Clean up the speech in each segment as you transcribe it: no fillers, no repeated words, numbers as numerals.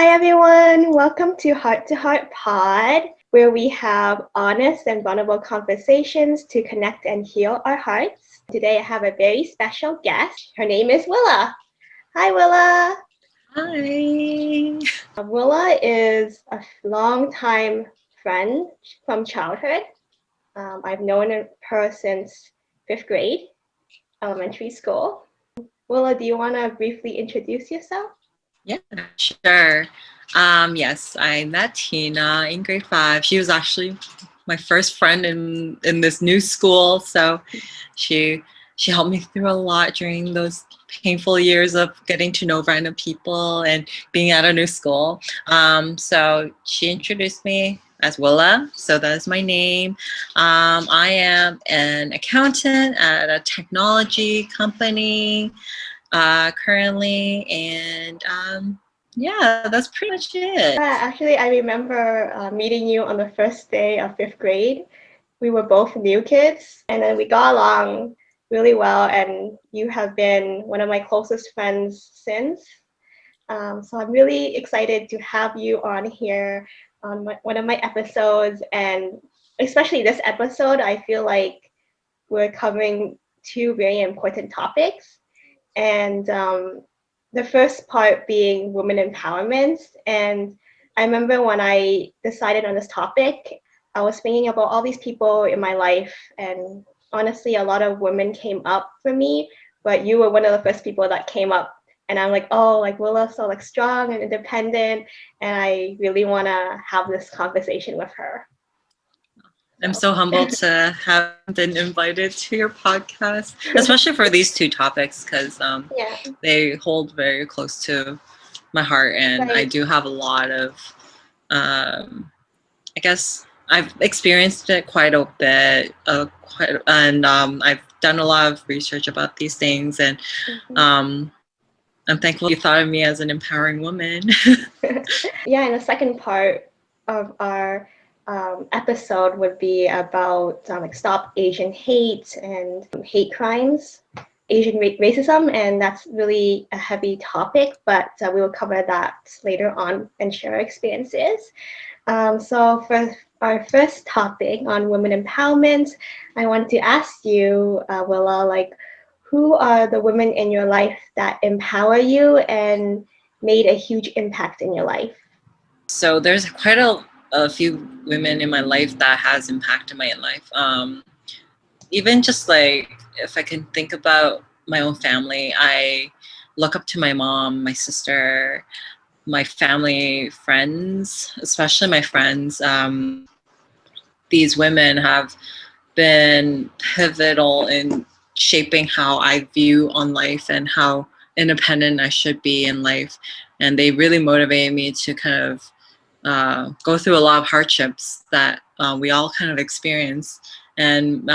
Hi everyone, welcome to Heart2Heart Pod, where we have honest and vulnerable conversations to connect and heal our hearts. Today I have a very special guest. Her name is Willa. Hi Willa. Hi. Willa is a longtime friend from childhood. I've known her since 5th grade, elementary school. Willa, do you want to briefly introduce yourself? Yeah, sure. Yes, I met Tina in grade 5. She was actually my first friend in this new school. So she she helped me through a lot during those painful years of getting to know random people and being at a new school. So she introduced me as Willa. So that is my name. I am an accountant at a technology company currently, and yeah, that's pretty much it. Actually, I remember meeting you on the first day of 5th grade. We were both new kids, and then we got along really well, and you have been one of my closest friends since. So I'm really excited to have you on here on one of my episodes, and especially this episode, I feel like we're covering two very important topics. And the first part being women empowerment. And I remember when I decided on this topic, I was thinking about all these people in my life, and honestly, a lot of women came up for me, but you were one of the first people that came up. And I'm like, oh, like Willa's so like strong and independent, and I really want to have this conversation with her. I'm So so humbled to have been invited to your podcast, especially for these two topics, because yeah, they hold very close to my heart, and I right. do have a lot of, I guess I've experienced it quite a bit, and I've done a lot of research about these things, and Mhm. um, I'm thankful you thought of me as an empowering woman. Yeah, and the second part of our episode would be about like stop Asian hate and hate crimes, Asian racism, and that's really a heavy topic, but we will cover that later on and share our experiences. So for our first topic on women empowerment, I want to ask you, Willa, like, who are the women in your life that empower you and made a huge impact in your life? So there's quite a few women in my life that has impacted my life. Even just like if I can think about my own family, I look up to my mom, my sister, my family, friends, especially my friends. These women have been pivotal in shaping how I view on life and how independent I should be in life. And they really motivated me to kind of go through a lot of hardships that we all kind of experience. And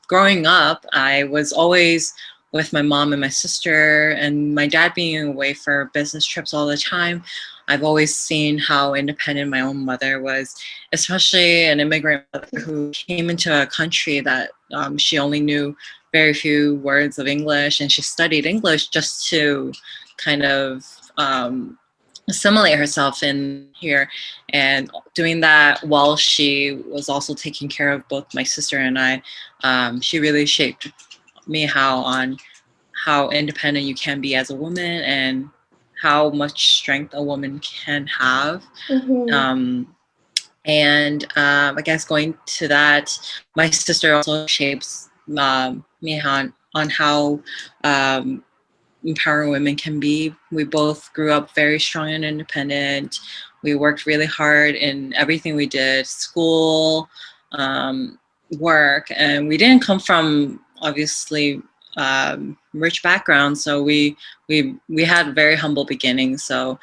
growing up, I was always with my mom and my sister, and my dad being away for business trips all the time. I've always seen how independent my own mother was, especially an immigrant mother who came into a country that she only knew very few words of English, and she studied English just to kind of assimilate herself in here, and doing that while she was also taking care of both my sister and I. She really shaped me how independent you can be as a woman and how much strength a woman can have. Mm-hmm. um, and I guess going to that, my sister also shapes me on how um, empowering women can be. We both grew up very strong and independent. We worked really hard in everything we did, school, um, work, and we didn't come from obviously rich backgrounds. So we had very humble beginnings. So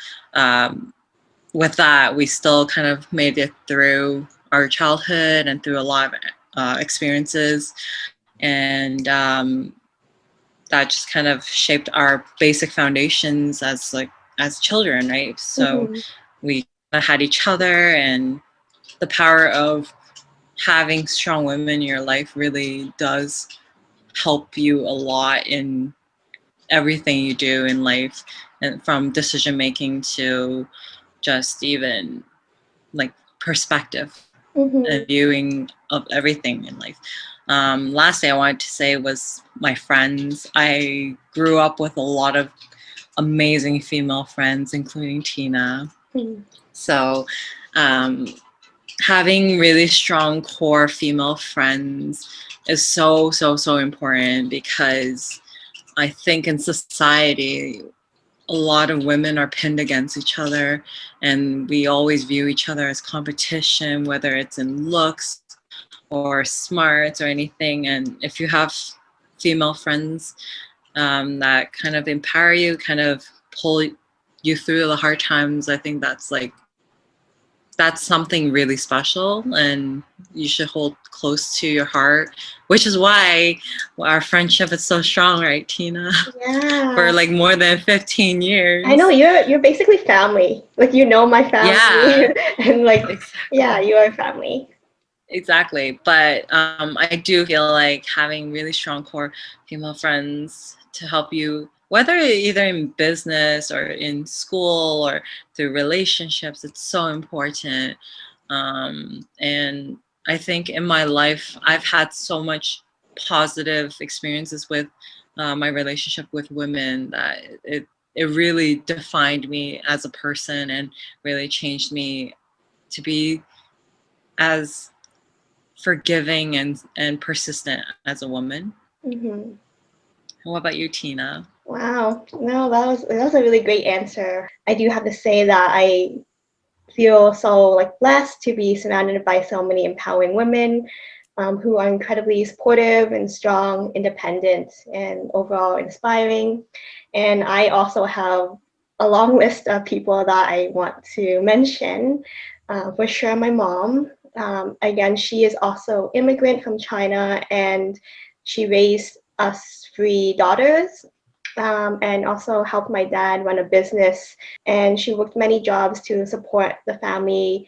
with that, we still kind of made it through our childhood and through a lot of experiences, and that just kind of shaped our basic foundations as children, right? So Mm-hmm. we had each other, and the power of having strong women in your life really does help you a lot in everything you do in life, and from decision making to just even like perspective Mm-hmm. and viewing of everything in life. Last thing I wanted to say was my friends. I grew up with a lot of amazing female friends, including Tina. Mm-hmm. So having really strong core female friends is so, so, so important, because I think in society, a lot of women are pinned against each other, and we always view each other as competition, whether it's in looks or smarts or anything. And if you have female friends that kind of empower you, kind of pull you through the hard times, I think that's something really special, and you should hold close to your heart, which is why our friendship is so strong, right, Tina? For Yeah. like more than 15 I know years. you're basically family. Like you know my family Yeah, and like yeah, exactly. you are family. Exactly. But I do feel like having really strong core female friends to help you, whether either in business or in school or through relationships, it's so important. And I think in my life, I've had so much positive experiences with my relationship with women that it really defined me as a person and really changed me to be as forgiving and persistent as a woman. Mm-hmm. What about you, Tina? Wow. No, that was a really great answer. I do have to say that I feel so like blessed to be surrounded by so many empowering women who are incredibly supportive and strong, independent, and overall inspiring. And I also have a long list of people that I want to mention. For sure, my mom. Again, she is also immigrant from China, and she raised us three daughters, and also helped my dad run a business. And she worked many jobs to support the family,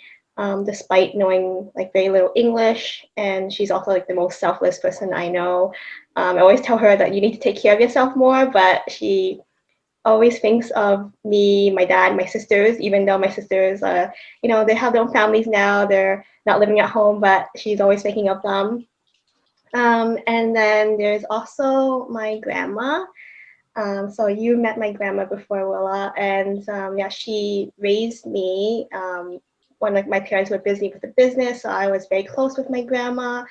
despite knowing like very little English. And she's also like the most selfless person I know. I always tell her that you need to take care of yourself more, but she always thinks of me, my dad, my sisters, even though my sisters, they have their own families now. They're not living at home, but she's always thinking of them. And then there's also my grandma. So you met my grandma before, Willa, and yeah, she raised me when like my parents were busy with the business, so I was very close with my grandma.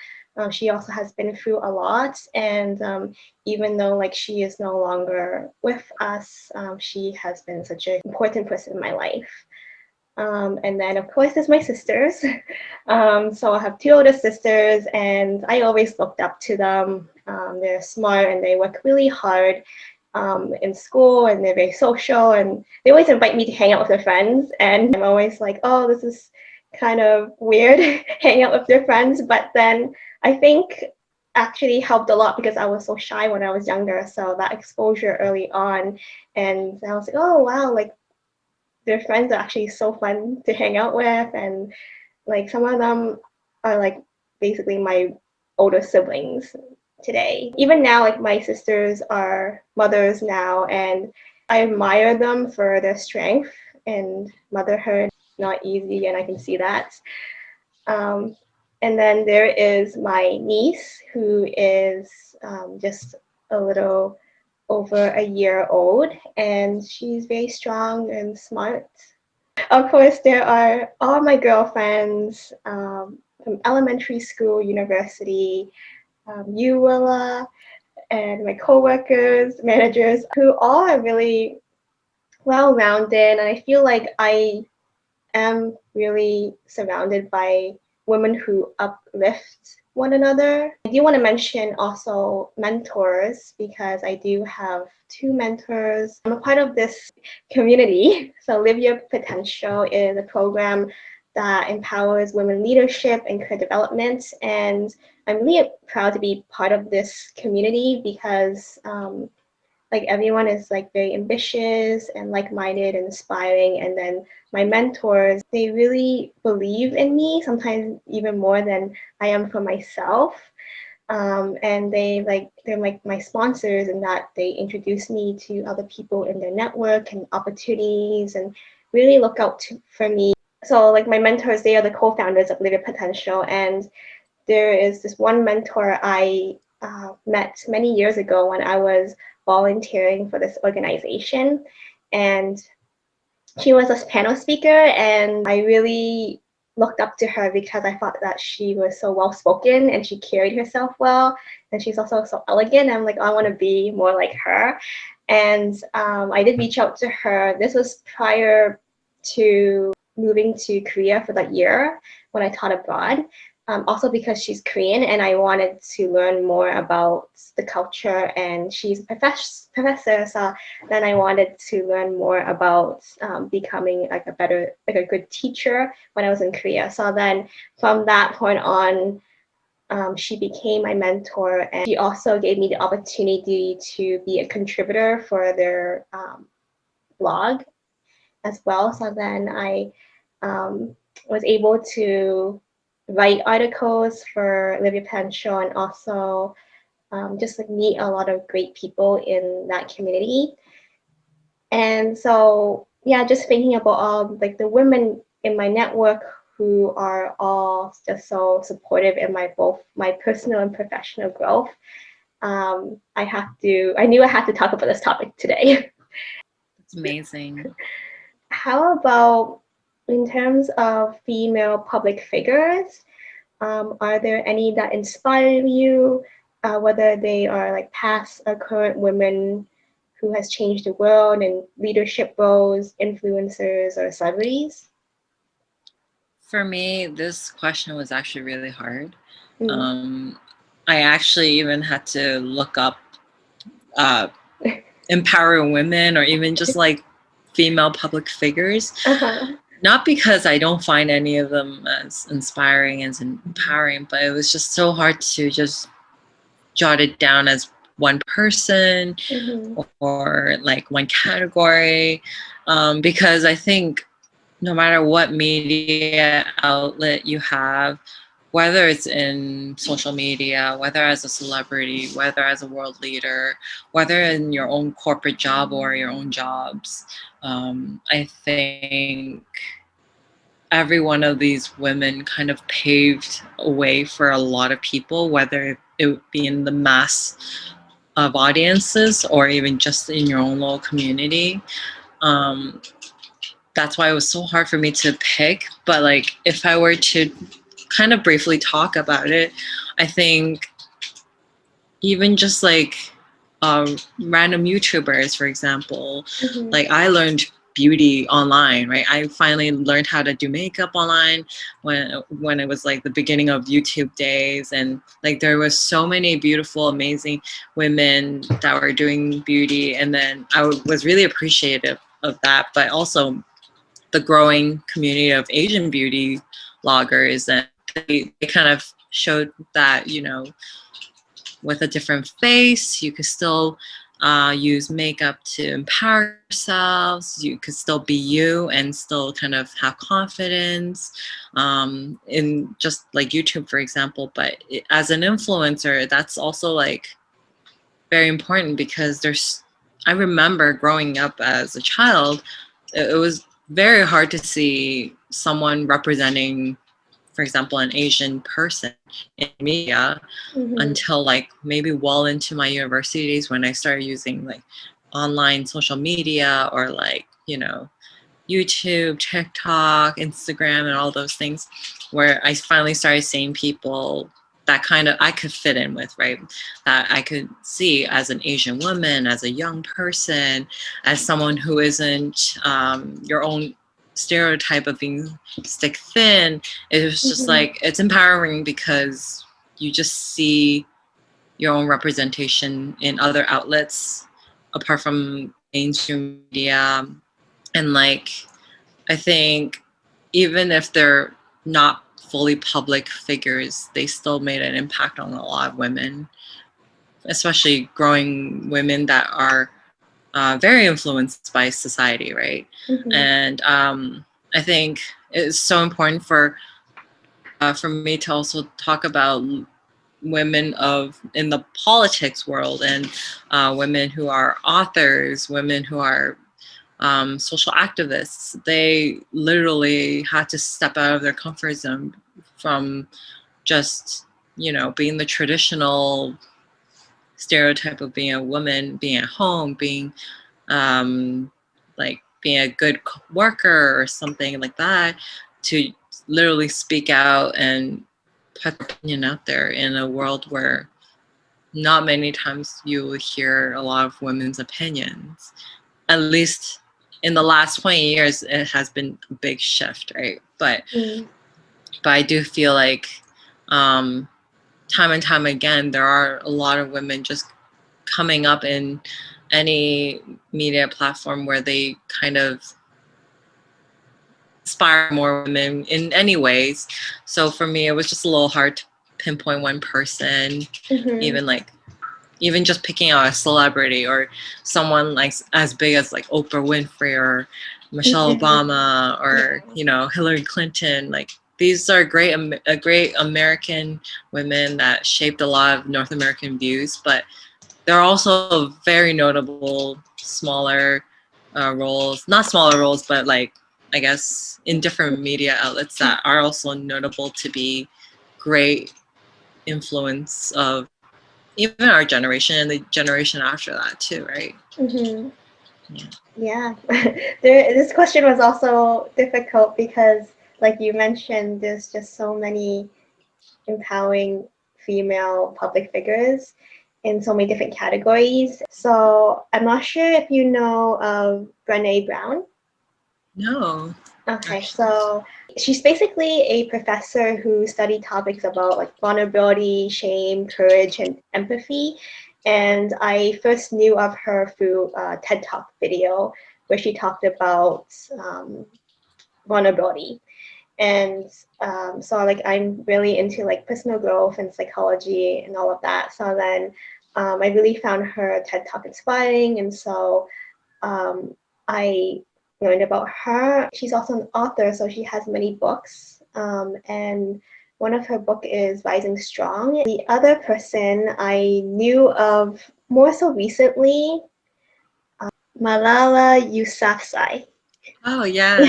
She also has been through a lot, and even though like she is no longer with us, she has been such an important person in my life. And then, of course, there's my sisters. So I have two older sisters, and I always looked up to them. They're smart and they work really hard in school, and they're very social, and they always invite me to hang out with their friends. And I'm always like, oh, this is kind of weird hanging out with their friends. But then I think actually helped a lot because I was so shy when I was younger. So that exposure early on, and I was like, oh wow, like their friends are actually so fun to hang out with, and like some of them are like basically my older siblings today. Even now, like my sisters are mothers now, and I admire them for their strength, and motherhood not easy, and I can see that. Um, and then there is my niece who is just a little over a year old, and she's very strong and smart. Of course, there are all my girlfriends from elementary school, university, you, Willa, and my coworkers, managers, who all are really well-rounded. And I feel like I am really surrounded by women who uplift one another. I do want to mention also mentors because I do have two mentors. I'm a part of this community. So Live Your Potential is a program that empowers women leadership and career development. And I'm really proud to be part of this community because like everyone is like very ambitious and like-minded and inspiring, and then my mentors, they really believe in me sometimes even more than I am for myself. And they're like my sponsors in that they introduce me to other people in their network and opportunities, and really look out for me. So like my mentors, they are the co-founders of Live Your Potential, and there is this one mentor I met many years ago when I was volunteering for this organization, and she was a panel speaker, and I really looked up to her because I thought that she was so well spoken and she carried herself well, and she's also so elegant. I'm like, I want to be more like her. And I did reach out to her. This was prior to moving to Korea for that year when I taught abroad. Also because she's Korean and I wanted to learn more about the culture, and she's a professor, so then I wanted to learn more about becoming like a good teacher when I was in Korea. So then from that point on, she became my mentor, and she also gave me the opportunity to be a contributor for their blog as well. So then I was able to write articles for Live Your Potential, and also just like meet a lot of great people in that community. And so, yeah, just thinking about all like the women in my network who are all just so supportive in both my personal and professional growth. I knew I had to talk about this topic today. It's amazing. How about in terms of female public figures? Are there any that inspire you, whether they are like past or current women who has changed the world in leadership roles, influencers, or celebrities? For me, this question was actually really hard. Mm. I actually even had to look up uh, empowering women or even just like female public figures. Uh-huh. Not because I don't find any of them as inspiring and empowering, but it was just so hard to just jot it down as one person Mm-hmm. or like one category, because I think no matter what media outlet you have, whether it's in social media, whether as a celebrity, whether as a world leader, whether in your own corporate job or your own jobs, I think every one of these women kind of paved a way for a lot of people, whether it would be in the mass of audiences or even just in your own little community. Um, that's why it was so hard for me to pick. But like, if I were to kind of briefly talk about it, I think even just like random YouTubers, for example, Mm-hmm. like I learned beauty online, right? I finally learned how to do makeup online when it was like the beginning of YouTube days, and like there was so many beautiful, amazing women that were doing beauty, and then was really appreciative of that, but also the growing community of Asian beauty bloggers, and they kind of showed that, you know, with a different face, you could still use makeup to empower yourselves. You could still be you and still kind of have confidence in just like YouTube, for example. But as an influencer, that's also like very important because I remember growing up as a child, it was very hard to see someone representing, for example, an Asian person in media Mm-hmm. until like maybe well into my university days when I started using like online social media or like, you know, YouTube, TikTok, Instagram, and all those things, where I finally started seeing people that kind of I could fit in with, right? That I could see as an Asian woman, as a young person, as someone who isn't your own stereotype of being stick thin. It was just Mm-hmm. like, it's empowering because you just see your own representation in other outlets apart from mainstream media. And like, I think even if they're not fully public figures, they still made an impact on a lot of women, especially growing women that are very influenced by society, right? Mm-hmm. And I think it's so important for me to also talk about women in the politics world, and women who are authors, women who are social activists. They literally had to step out of their comfort zone from just, being the traditional stereotype of being a woman, being at home, being like being a good worker or something like that, to literally speak out and put their opinion out there in a world where not many times you will hear a lot of women's opinions. At least in the last 20 years, it has been a big shift, right? But I do feel like time and time again, there are a lot of women just coming up in any media platform where they kind of inspire more women in any ways. So for me, it was just a little hard to pinpoint one person, even just picking out a celebrity or someone like as big as like Oprah Winfrey or Michelle Obama or Hillary Clinton. Like, these are great American women that shaped a lot of North American views, but there are also very notable smaller roles, not smaller roles, but like, I guess, in different media outlets that are also notable to be great influence of even our generation and the generation after that too, right? Yeah. This question was also difficult because, like you mentioned, there's just so many empowering female public figures in so many different categories. So I'm not sure if you know of Brené Brown. No. Okay, so she's basically a professor who studied topics about like vulnerability, shame, courage, and empathy. And I first knew of her through a TED Talk video where she talked about vulnerability. And so like I'm really into like personal growth and psychology and all of that. So then I really found her TED Talk inspiring. And so I learned about her. She's also an author, so she has many books. And one of her book is Rising Strong. The other person I knew of more so recently, Malala Yousafzai. Oh yeah.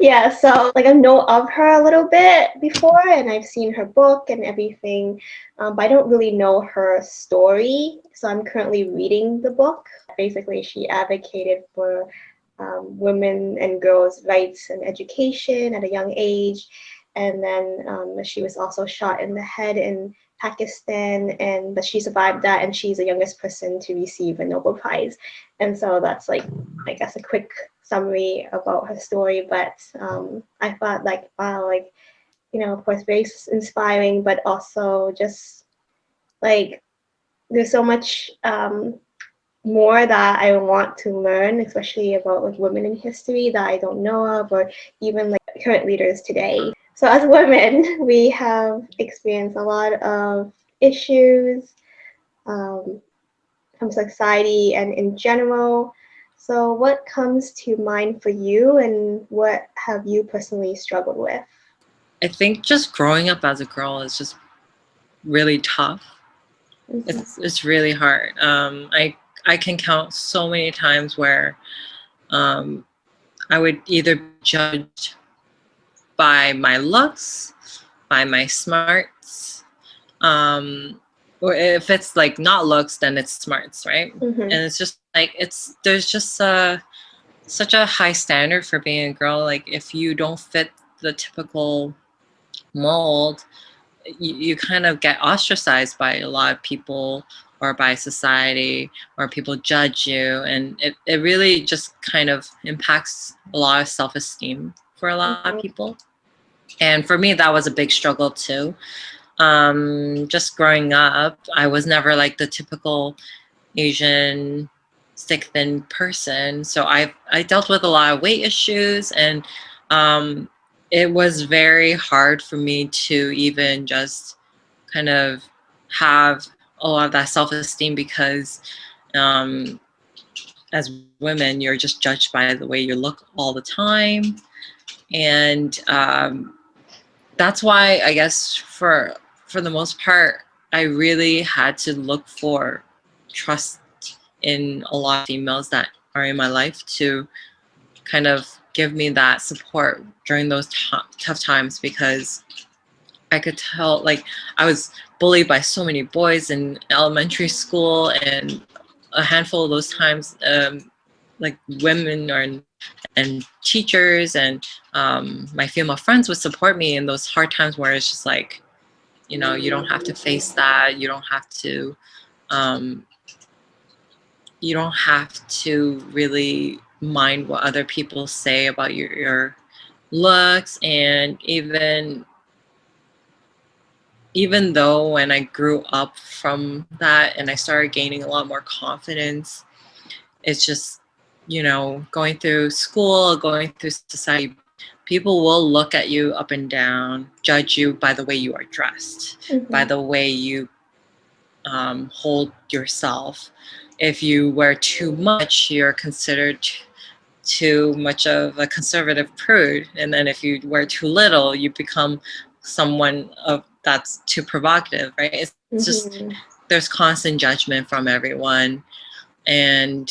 yeah. So like I know of her a little bit before, and I've seen her book and everything, but I don't really know her story. So I'm currently reading the book. Basically, she advocated for women and girls' rights and education at a young age, and then she was also shot in the head in Pakistan, but she survived that, and she's the youngest person to receive a Nobel Prize. And so that's like, I guess, a quick summary about her story. But I thought like, wow, like, of course, very inspiring, but also just like there's so much more that I want to learn, especially about like women in history that I don't know of, or even like current leaders today. So as women, we have experienced a lot of issues from society and in general. So what comes to mind for you, and what have you personally struggled with? I think just growing up as a girl is just really tough. It's really hard. I can count so many times where I would either be judged by my looks, by my smarts, or if it's like not looks, then it's smarts, right? And it's just like there's just such a high standard for being a girl. Like, if you don't fit the typical mold, you kind of get ostracized by a lot of people or by society, or people judge you, and it really just kind of impacts a lot of self-esteem for a lot of people. And for me, that was a big struggle too. Just growing up, I was never like the typical Asian thick thin person, so I dealt with a lot of weight issues, and it was very hard for me to even just kind of have a lot of that self-esteem, because as women, you're just judged by the way you look all the time. And that's why, I guess, for the most part, I really had to look for trust in a lot of females that are in my life to kind of give me that support during those tough times, because I could tell, like, I was bullied by so many boys in elementary school, and a handful of those times, like women and teachers and my female friends would support me in those hard times where it's just like, you know, you don't have to face that. Um, you don't have to really mind what other people say about your looks. And even though when I grew up from that and I started gaining a lot more confidence, it's just, you know, going through school, going through society, people will look at you up and down, judge you by the way you are dressed, by the way you hold yourself. If you wear too much, you're considered too much of a conservative prude. And then if you wear too little, you become someone that's too provocative, right? It's just, there's constant judgment from everyone. And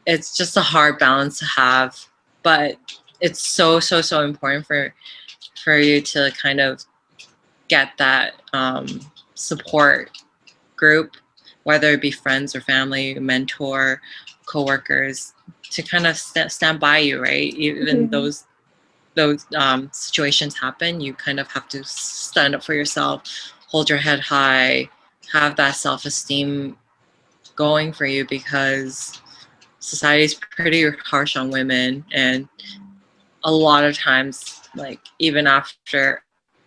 it's just a hard balance to have. But it's so, so, so important for you to kind of get that support group, whether it be friends or family, mentor, coworkers, to kind of stand by you, right? Even those situations happen, you kind of have to stand up for yourself, hold your head high, have that self-esteem going for you, because society is pretty harsh on women. And a lot of times, like, even after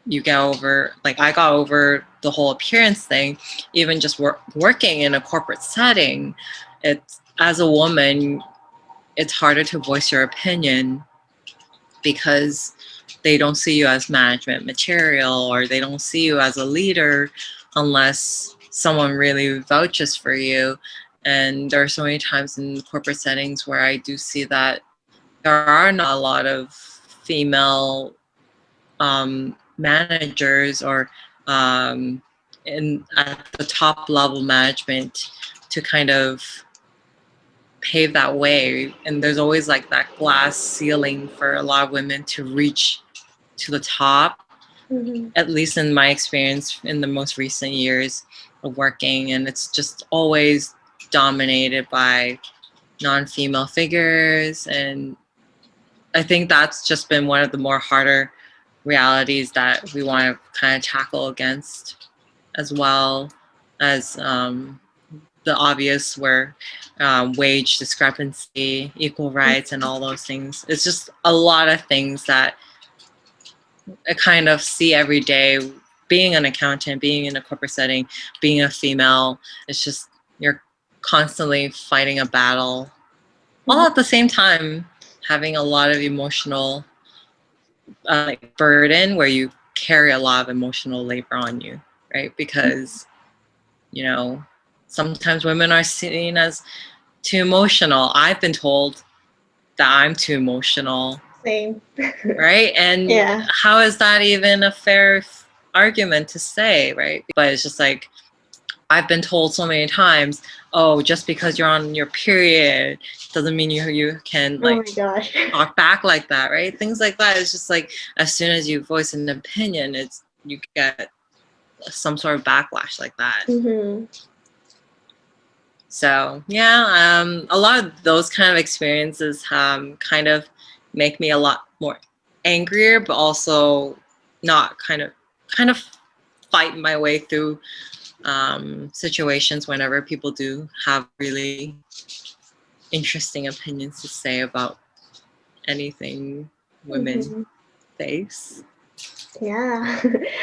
you get over, like, I got over the whole appearance thing, even just working in a corporate setting, it's, as a woman, it's harder to voice your opinion because they don't see you as management material, or they don't see you as a leader unless someone really vouches for you. And there are so many times in corporate settings where I do see that there are not a lot of female managers or at the top level management to kind of pave that way. And there's always like that glass ceiling for a lot of women to reach to the top, at least in my experience in the most recent years of working. And it's just always dominated by non-female figures. And I think that's just been one of the more harder realities that we want to kind of tackle against, as well as the obvious, where wage discrepancy, equal rights, and all those things. It's just a lot of things that I kind of see every day. Being an accountant, being in a corporate setting, being a female, it's just, you're constantly fighting a battle, all at the same time having a lot of emotional like burden, where you carry a lot of emotional labor on you, right? Because, you know, sometimes women are seen as too emotional. I've been told that I'm too emotional. Same. Right? And how is that even a fair argument to say, right? But it's just like, I've been told so many times, oh, just because you're on your period doesn't mean you can, like, oh my gosh. talk back like that, right? Things like that. It's just like, as soon as you voice an opinion, you get some sort of backlash like that. So yeah, a lot of those kind of experiences kind of make me a lot more angrier, but also not kind of fight my way through situations whenever people do have really interesting opinions to say about anything women face. Yeah.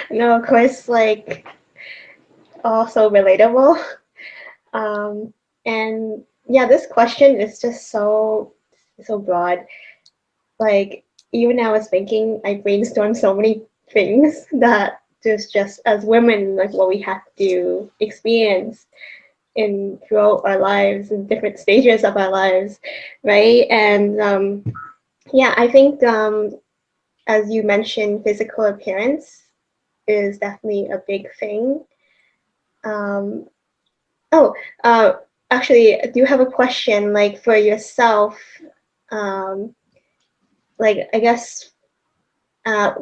No, of course, like, also relatable. And yeah, this question is just so broad. Like, even I was thinking, I brainstormed so many things that just as women, like what we have to experience in throughout our lives in different stages of our lives, right? And yeah, I think as you mentioned, physical appearance is definitely a big thing. Um, oh, actually, I do have a question, like for yourself, um, like I guess at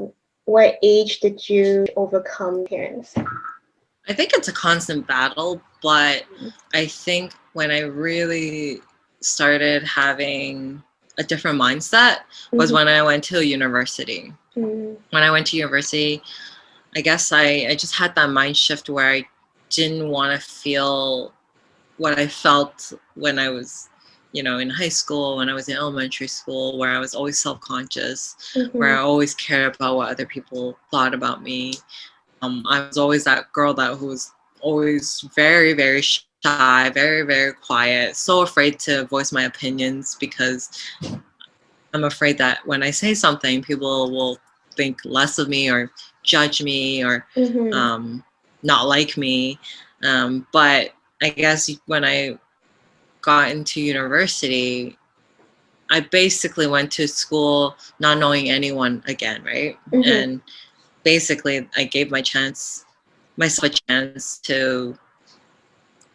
what age did you overcome parents? I think it's a constant battle, but I think when I really started having a different mindset was when I went to university. Mm-hmm. When I went to university, I guess I just had that mind shift where I didn't want to feel what I felt when I was, in high school, when I was in elementary school, where I was always self-conscious, where I always cared about what other people thought about me. I was always that girl who was always very, very shy, very, very quiet, so afraid to voice my opinions because I'm afraid that when I say something, people will think less of me or judge me or not like me. But I guess when I got into university, I basically went to school not knowing anyone again, right? And basically, I gave myself a chance to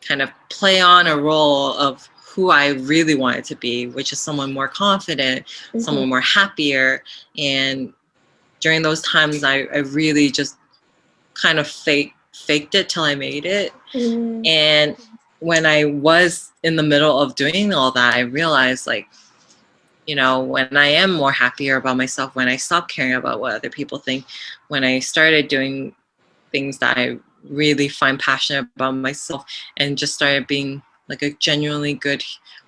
kind of play on a role of who I really wanted to be, which is someone more confident, someone more happier. And during those times, I really just kind of faked it till I made it. And when I was in the middle of doing all that, I realized when I am more happier about myself, when I stop caring about what other people think, when I started doing things that I really find passionate about myself and just started being like a genuinely good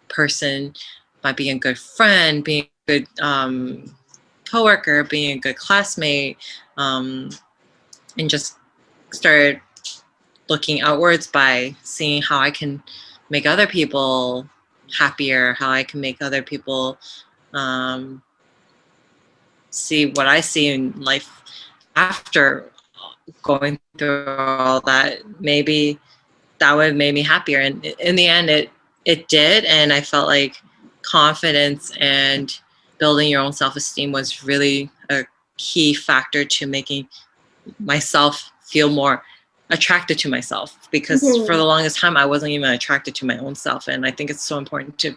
person by being a good friend, being a good coworker, being a good classmate, and just started looking outwards by seeing how I can make other people happier, how I can make other people see what I see in life after going through all that. Maybe that would have made me happier. And in the end, it did. And I felt like confidence and building your own self-esteem was really a key factor to making myself feel more attracted to myself, because for the longest time I wasn't even attracted to my own self. And I think it's so important to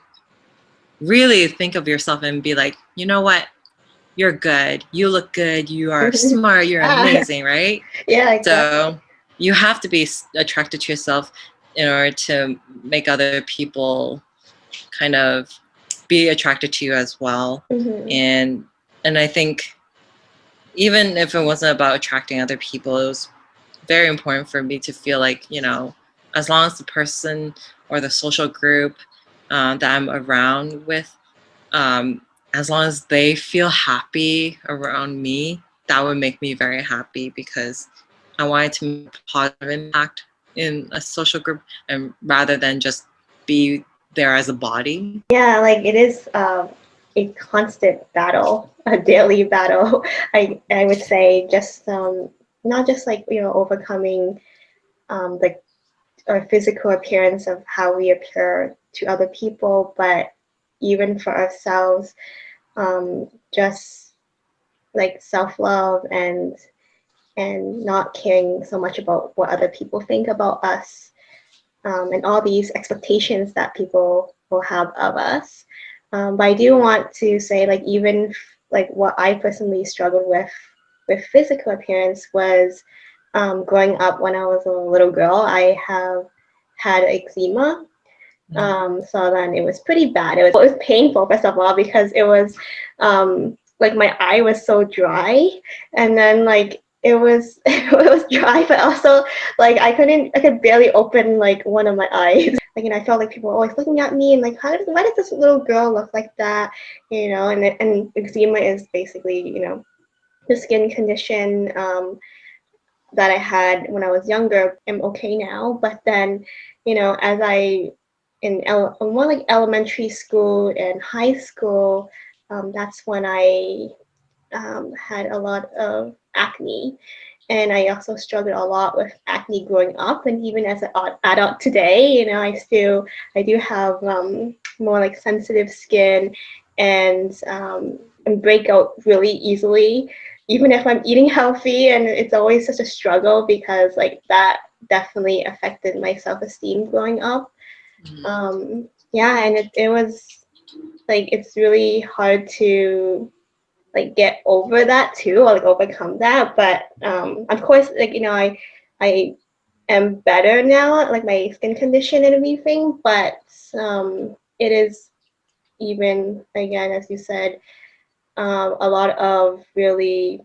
really think of yourself and be like, you know what, you're good, you look good, you are smart, you're amazing, right? Yeah, exactly. So you have to be attracted to yourself in order to make other people kind of be attracted to you as well. And I think even if it wasn't about attracting other people, it was very important for me to feel like, as long as the person or the social group that I'm around with, as long as they feel happy around me, that would make me very happy, because I wanted to make a positive impact in a social group, and rather than just be there as a body. Yeah, like it is a constant battle, a daily battle. I would say just not just like overcoming like our physical appearance of how we appear to other people, but even for ourselves, just like self-love and not caring so much about what other people think about us, and all these expectations that people will have of us. But I do want to say, like, even like what I personally struggled with physical appearance was growing up when I was a little girl. I have had eczema. So then it was pretty bad. It was painful, first of all, because it was like my eye was so dry, and then like it was it was dry, but also like I could barely open like one of my eyes. Like, I felt like people were always looking at me and like, why does this little girl look like that? And eczema is basically the skin condition that I had when I was younger. I'm okay now, but then as I more like elementary school and high school, that's when I had a lot of acne. And I also struggled a lot with acne growing up, and even as an adult today, I do have more like sensitive skin, and break out really easily, even if I'm eating healthy. And it's always such a struggle because like that definitely affected my self-esteem growing up. Yeah, and it was like it's really hard to like get over that too, or like overcome that. But of course, like I am better now, like my skin condition and everything. But it is even again, as you said, a lot of really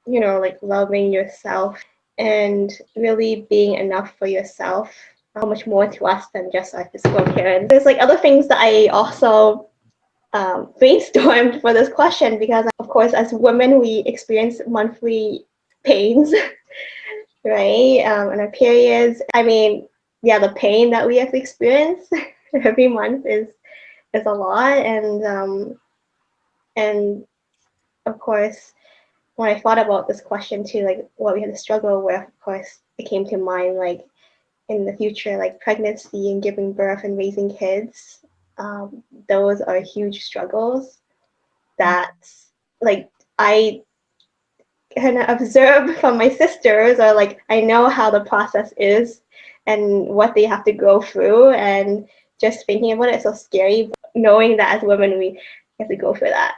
like loving yourself and really being enough for yourself. So much more to us than just our physical appearance. There's like other things that I also brainstormed for this question because, of course, as women, we experience monthly pains, right? And our periods. I mean, yeah, the pain that we have to experience every month is a lot, and of course, when I thought about this question too, like what we had to struggle with, of course, it came to mind like in the future, like pregnancy and giving birth and raising kids. Those are huge struggles that like I kind of observe from my sisters, or like I know how the process is and what they have to go through, and just thinking about it is so scary. Knowing that as women we have to go through that.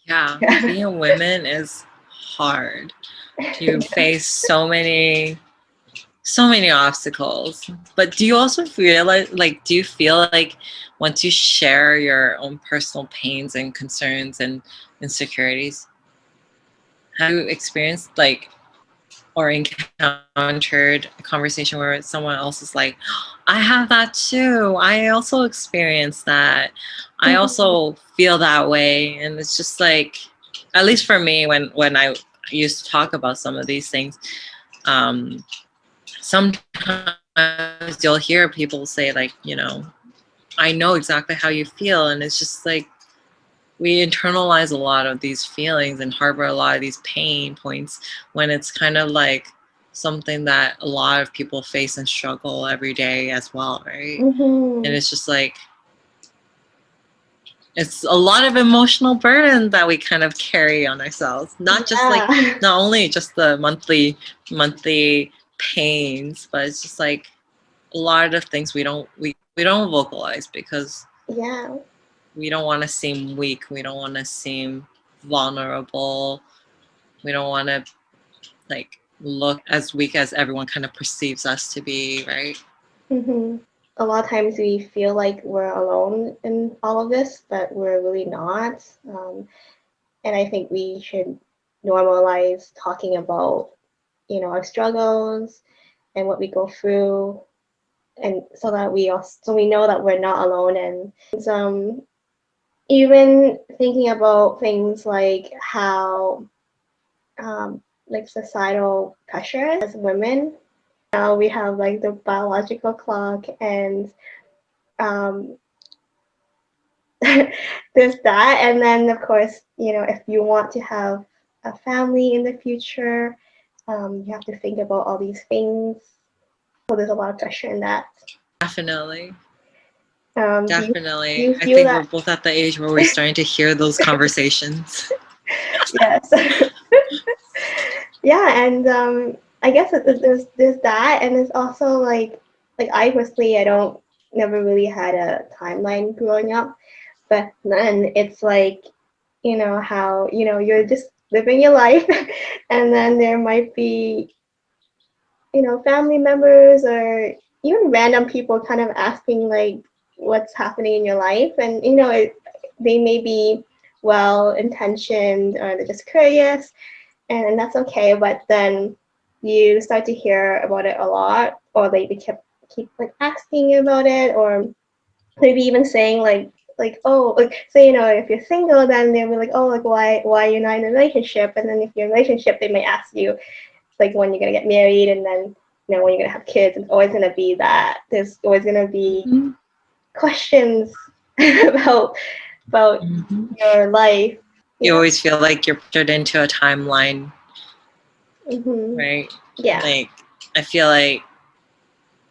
Yeah, being a woman is hard. You face so many obstacles. But do you also feel like do you feel like once you share your own personal pains and concerns and insecurities, have you experienced like or encountered a conversation where someone else is like, I have that too. I also experienced that. I also feel that way. And it's just like, at least for me, when I used to talk about some of these things, sometimes you'll hear people say like, I know exactly how you feel. And it's just like, we internalize a lot of these feelings and harbor a lot of these pain points when it's kind of like something that a lot of people face and struggle every day as well, right? And it's just like, it's a lot of emotional burden that we kind of carry on ourselves, not just like, not only just the monthly pains, but it's just like a lot of things we don't vocalize because we don't want to seem weak. We don't want to seem vulnerable. We don't want to like look as weak as everyone kind of perceives us to be, right? A lot of times we feel like we're alone in all of this, but we're really not. And I think we should normalize talking about, our struggles and what we go through, and so that we know that we're not alone. And even thinking about things like how like societal pressures as women. Now we have like the biological clock, and um, there's that. And then of course, if you want to have a family in the future, you have to think about all these things. So there's a lot of pressure in that. Definitely. Do you I feel think that? we're both at the age where we're starting to hear those conversations. Yes. Yeah, and I guess there's that, and it's also like I personally I don't never really had a timeline growing up, but then it's like how you're just living your life, and then there might be family members or even random people kind of asking like what's happening in your life, and they may be well intentioned or they're just curious, and that's okay. But then you start to hear about it a lot, or they keep like asking about it, or maybe even saying like oh, like, so if you're single, then they'll be like, oh, like why you're not in a relationship, and then if you're in a relationship, they may ask you like when you're gonna get married, and then when you're gonna have kids. It's always gonna be that. There's always gonna be questions about your life. You always feel like you're put into a timeline, right? Yeah. Like I feel like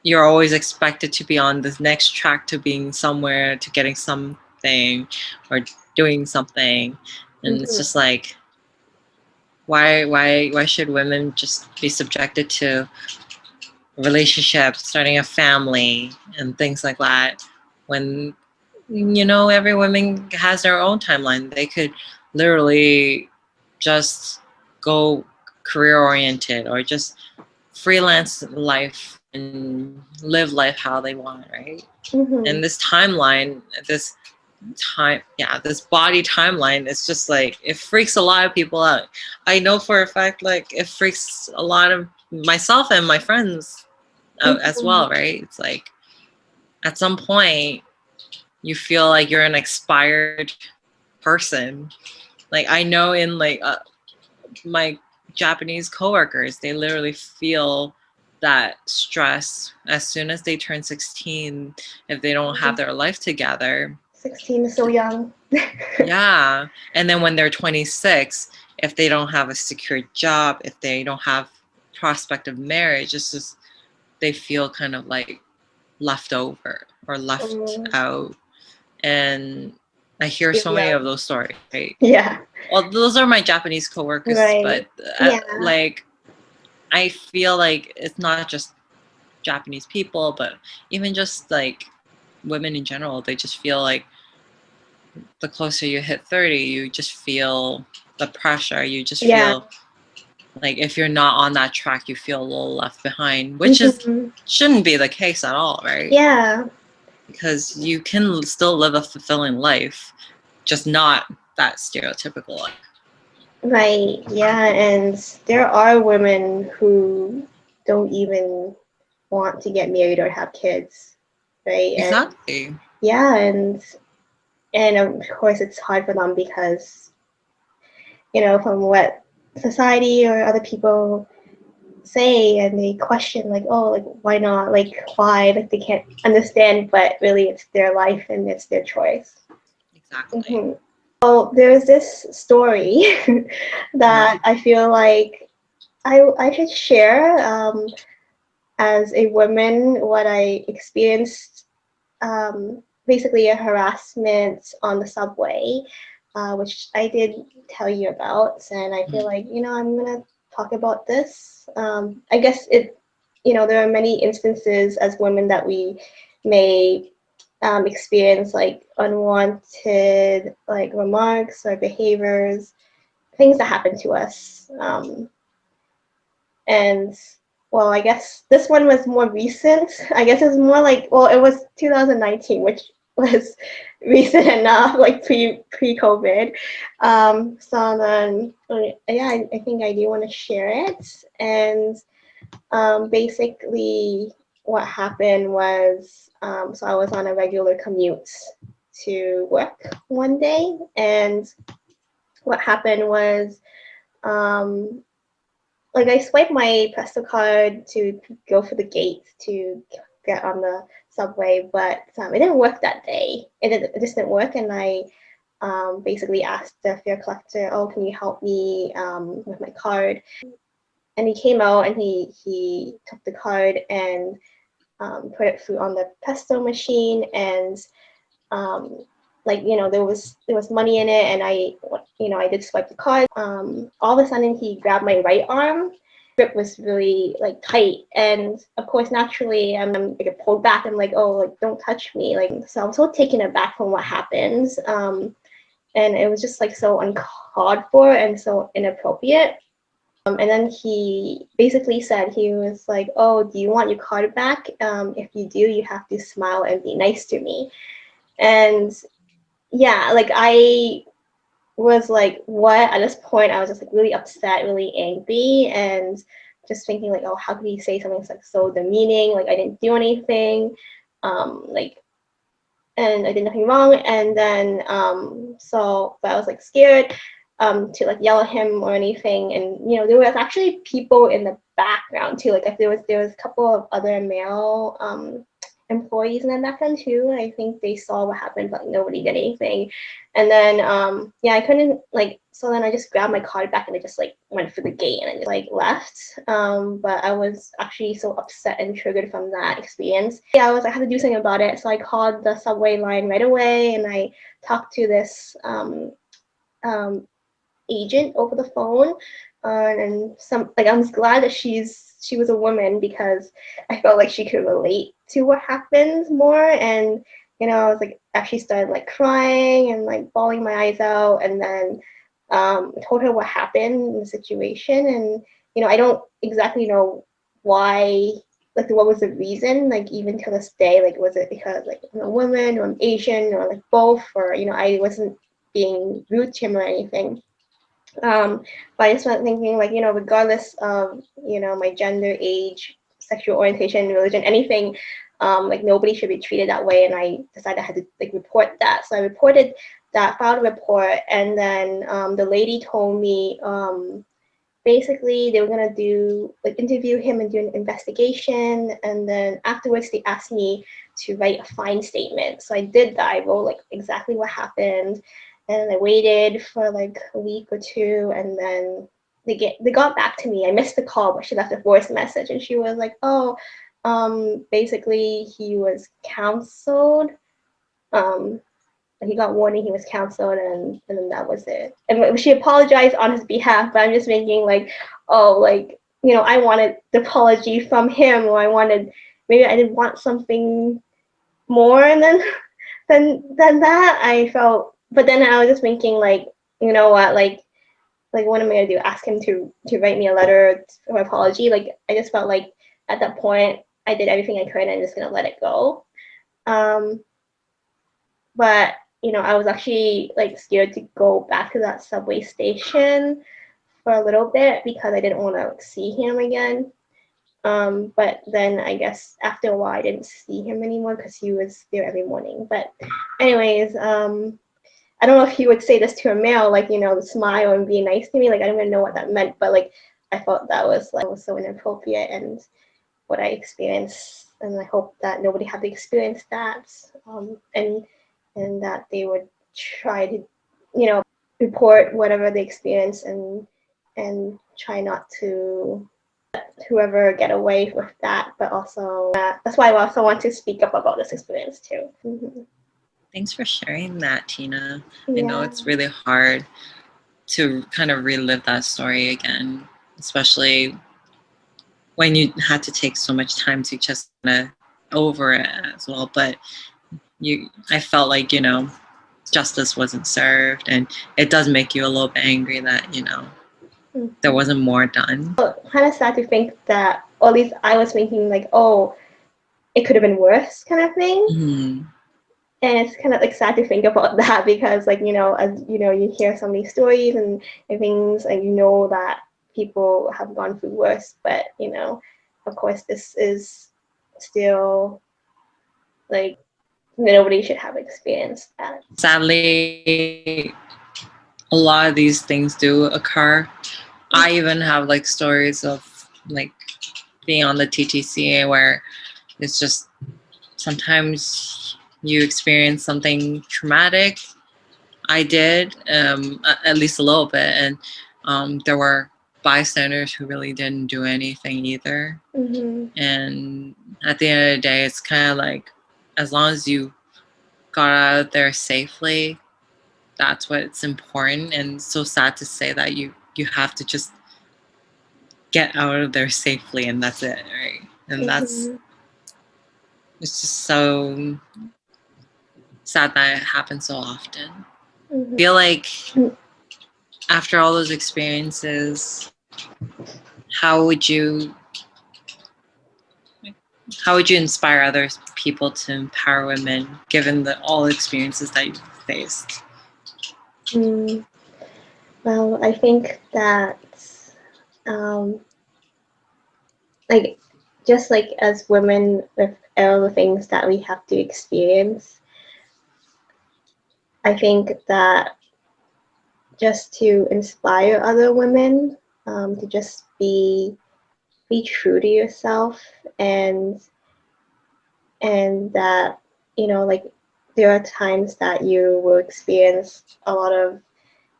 you're always expected to be on this next track to being somewhere, to getting something or doing something, and it's just like, why should women just be subjected to relationship, starting a family, and things like that. When, you know, every woman has their own timeline. They could literally just go career oriented or just freelance life and live life how they want, right? And this timeline, this body timeline, it's just like, it freaks a lot of people out. I know for a fact, like, it freaks a lot of myself and my friends out as well, right? It's like, at some point, you feel like you're an expired person. Like, I know in like my Japanese coworkers, they literally feel that stress as soon as they turn 16 if they don't have their life together. 16 is so young. Yeah. And then when they're 26, if they don't have a secure job, if they don't have prospect of marriage, it's just, they feel kind of like left over or left out. And I hear so many of those stories, right? Yeah. Well, those are my Japanese coworkers, Right. but like, I feel like it's not just Japanese people, but even just like women in general, they just feel like the closer you hit 30, you just feel the pressure. You just feel like if you're not on that track, you feel a little left behind, which shouldn't be the case at all, right? Yeah. Because you can still live a fulfilling life, just not that stereotypical life. Right. Yeah. And there are women who don't even want to get married or have kids, right? Exactly. And, yeah, and of course it's hard for them because, you know, from what society or other people say, and they question like, oh, like why not, like why, like they can't understand, but really it's their life and it's their choice. Exactly. So there's this story that I feel like I should share, as a woman, what I experienced, basically a harassment on the subway, which I did tell you about, and I feel like, you know, I'm gonna talk about this. I guess you know, there are many instances as women that we may experience like unwanted like remarks or behaviors, things that happen to us. And well, I guess this one was more recent. I guess it's more like, well, it was 2019, which was recent enough, like pre-COVID. So then, yeah, I think I do want to share it. And basically, what happened was, so I was on a regular commute to work one day, and what happened was, um, like I swiped my Presto card to go for the gate to get on the subway, but it didn't work that day. It just didn't work, and I basically asked the fare collector, "Oh, can you help me with my card?" And he came out and he took the card and put it through on the Presto machine, and like, you know, there was money in it, and I did swipe the card. All of a sudden he grabbed my right arm. Grip was really like tight, and of course naturally I get pulled back. I'm like, oh, like don't touch me, like. So I was so taken aback from what happened, and it was just like so uncalled for and so inappropriate. And then he basically said, he was like, oh, do you want your card back? If you do, you have to smile and be nice to me. And yeah, like I was like, what? At this point, I was just like really upset, really angry, and just thinking like, oh, how could he say something like so demeaning? Like I didn't do anything, like, and I did nothing wrong. And then but I was like scared to like yell at him or anything. And you know, there was actually people in the background too. Like if there was a couple of other male employees in the background too. I think they saw what happened, but nobody did anything. And then yeah, I couldn't like. So then I just grabbed my card back and I just like went for the gate and I just like left. But I was actually so upset and triggered from that experience. Yeah, I had to do something about it. So I called the subway line right away and I talked to this agent over the phone, and some like I'm glad that she was a woman because I felt like she could relate to what happens more. And I was like actually started like crying and like bawling my eyes out, and then told her what happened in the situation. And I don't exactly know why, like what was the reason, like even to this day, like was it because like I'm a woman or I'm Asian or like both, or I wasn't being rude to him or anything. But I just went thinking, like, regardless of, my gender, age, sexual orientation, religion, anything, like nobody should be treated that way. And I decided I had to like report that. So I reported that, filed a report, and then the lady told me basically they were gonna do like interview him and do an investigation, and then afterwards they asked me to write a fine statement. So I did that. I wrote like exactly what happened, and I waited for like a week or two, and then they got back to me. I missed the call, but she left a voice message, and she was like, "Oh, basically he was counseled. Um, he got warning, he was counseled, and then that was it." And she apologized on his behalf, but I'm just thinking like, oh, like I wanted the apology from him, or I wanted, maybe I didn't want something more than that. I felt, but then I was just thinking like, you know what, like what am I gonna do? Ask him to write me a letter of apology? Like I just felt like at that point I did everything I could, and I'm just gonna let it go. Um, but I was actually like scared to go back to that subway station for a little bit because I didn't want to like, see him again. But then I guess after a while I didn't see him anymore because he was there every morning. But anyways, I don't know if he would say this to a male, like smile and be nice to me. Like I don't even know what that meant, but like I felt that was so inappropriate and what I experienced, and I hope that nobody had to experience that. And that they would try to, report whatever they experience, and try not to let whoever get away with that. But also, that's why I also want to speak up about this experience too. Mm-hmm. Thanks for sharing that, Tina. I know Yeah. it's really hard to kind of relive that story again, especially when you had to take so much time to just kind of over it as well. But I felt like, justice wasn't served, and it does make you a little bit angry that, there wasn't more done. Kind of sad to think that, or at least I was thinking like, oh, it could have been worse, kind of thing. Mm-hmm. And it's kind of like sad to think about that because like as you hear so many stories and things, and that people have gone through worse, but of course this is still like nobody should have experienced that. Sadly, a lot of these things do occur. I even have like stories of like being on the TTC where it's just sometimes you experience something traumatic. I did, at least a little bit, and there were bystanders who really didn't do anything either. Mm-hmm. And at the end of the day, it's kind of like, as long as you got out of there safely, that's what's important. And it's so sad to say that you have to just get out of there safely, and that's it, right? And Mm-hmm. it's just so sad that it happens so often. Mm-hmm. I feel like after all those experiences, how would you inspire other people to empower women given all the experiences that you've faced? Well, I think that um, like just like as women with all the things that we have to experience, I think that just to inspire other women, to just be true to yourself, and that like there are times that you will experience a lot of,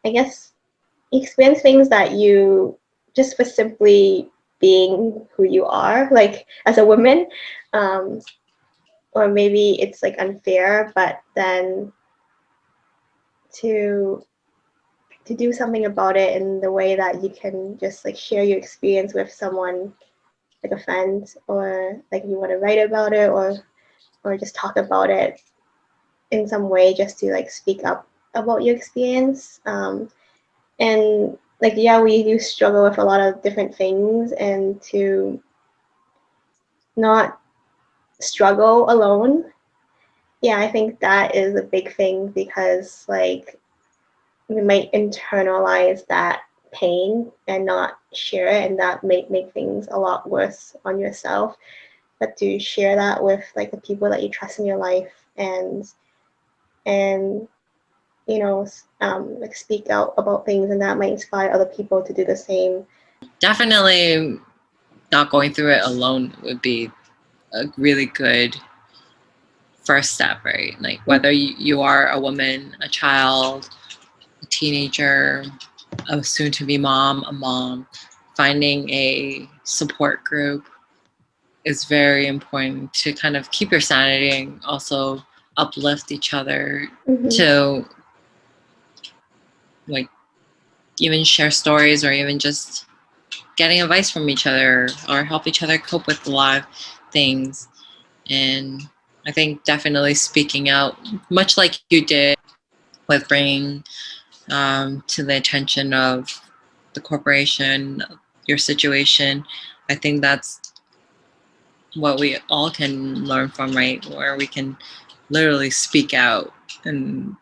I guess, experience things that you just for simply being who you are, like as a woman, um, or maybe it's like unfair, but then to to do something about it in the way that you can just like share your experience with someone, like a friend, or like you want to write about it, or just talk about it in some way, just to like speak up about your experience. And like, yeah, we do struggle with a lot of different things, and to not struggle alone. Yeah, I think that is a big thing, because like we might internalize that pain and not share it, and that might make things a lot worse on yourself. But to share that with like the people that you trust in your life, and like speak out about things, and that might inspire other people to do the same. Definitely not going through it alone would be a really good first step, right? Like whether you are a woman, a child, a teenager, a soon-to-be mom, a mom, finding a support group is very important to kind of keep your sanity and also uplift each other, to like even share stories, or even just getting advice from each other, or help each other cope with a lot of things. And I think definitely speaking out, much like you did with bringing to the attention of the corporation your situation, I think that's what we all can learn from, right? Where we can literally speak out and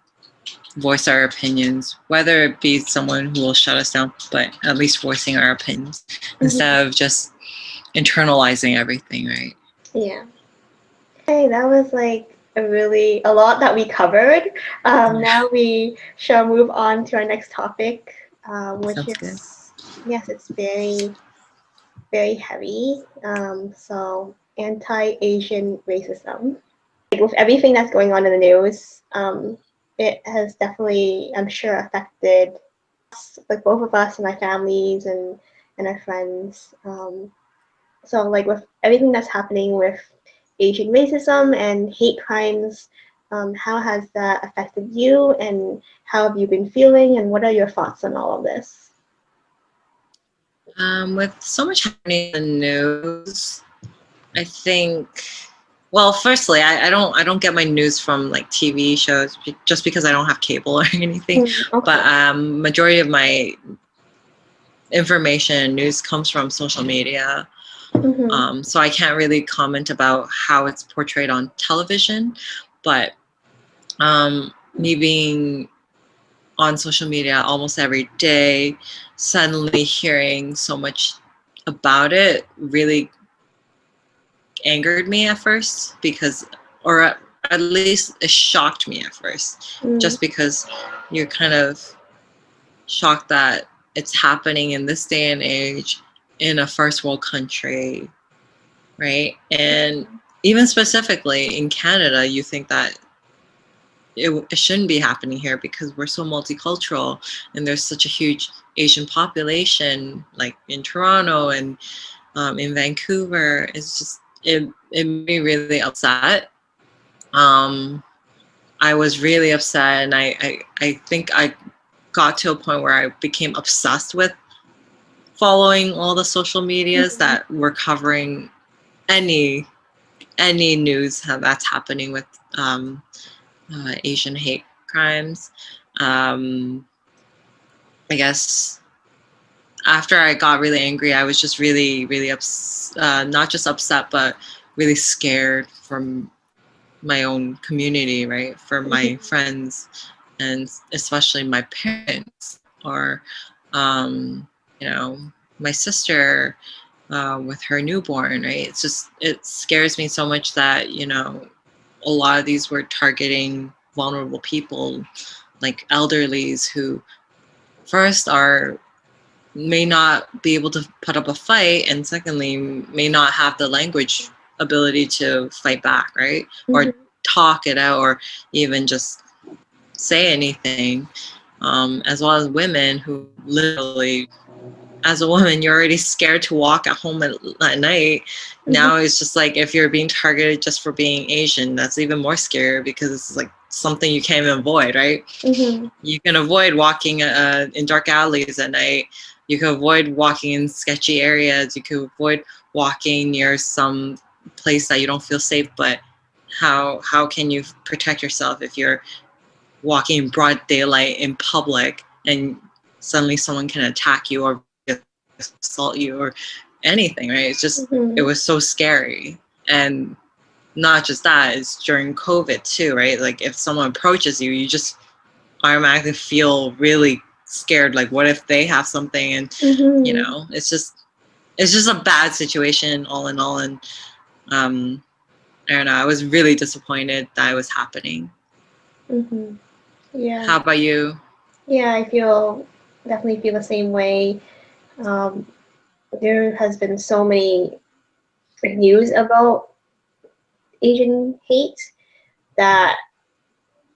voice our opinions, whether it be someone who will shut us down, but at least voicing our opinions instead of just internalizing everything, right? Yeah. Okay, that was like a lot that we covered. Now we shall move on to our next topic, which Sounds is good. yes, it's very very heavy. So anti-Asian racism. Like with everything that's going on in the news, it has definitely, I'm sure, affected us, like both of us and our families, and our friends. So like with everything that's happening with Asian racism and hate crimes, how has that affected you, and how have you been feeling, and what are your thoughts on all of this? With so much happening in the news, I think. Well, firstly, I don't get my news from like TV shows just because I don't have cable or anything. Okay. But majority of my information and news comes from social media. So I can't really comment about how it's portrayed on television. But me being on social media almost every day, suddenly hearing so much about it really angered me at first, or at least it shocked me at first, just because you're kind of shocked that it's happening in this day and age in a first world country, right? And even specifically in Canada, you think that it shouldn't be happening here because we're so multicultural and there's such a huge Asian population, like in Toronto and in Vancouver. It's just it made me really upset. I was really upset, and I think I got to a point where I became obsessed with following all the social medias that were covering any news that's happening with Asian hate crimes. I guess after I got really angry, I was just really, really not just upset, but really scared from my own community, right? For my friends, and especially my parents, or, my sister with her newborn, right? It scares me so much that, a lot of these were targeting vulnerable people, like elderlies who first may not be able to put up a fight, and secondly may not have the language ability to fight back, right? Or talk it out, or even just say anything, as well as women who literally, as a woman, you're already scared to walk at home at night. Now it's just like if you're being targeted just for being Asian, that's even more scary, because it's like something you can't even avoid, right? Mm-hmm. You can avoid walking in dark alleys at night. You can avoid walking in sketchy areas. You can avoid walking near some place that you don't feel safe. But how can you protect yourself if you're walking in broad daylight in public and suddenly someone can attack you or assault you or anything, right? It's just, Mm-hmm. it was so scary. And not just that, it's during COVID too, right? Like if someone approaches you, you just automatically feel really scared. Like what if they have something? And Mm-hmm. it's just a bad situation all in all. And I don't know, I was really disappointed that it was happening. Mm-hmm. Yeah. How about you? Yeah, definitely feel the same way. Um, there has been so many news about Asian hate that,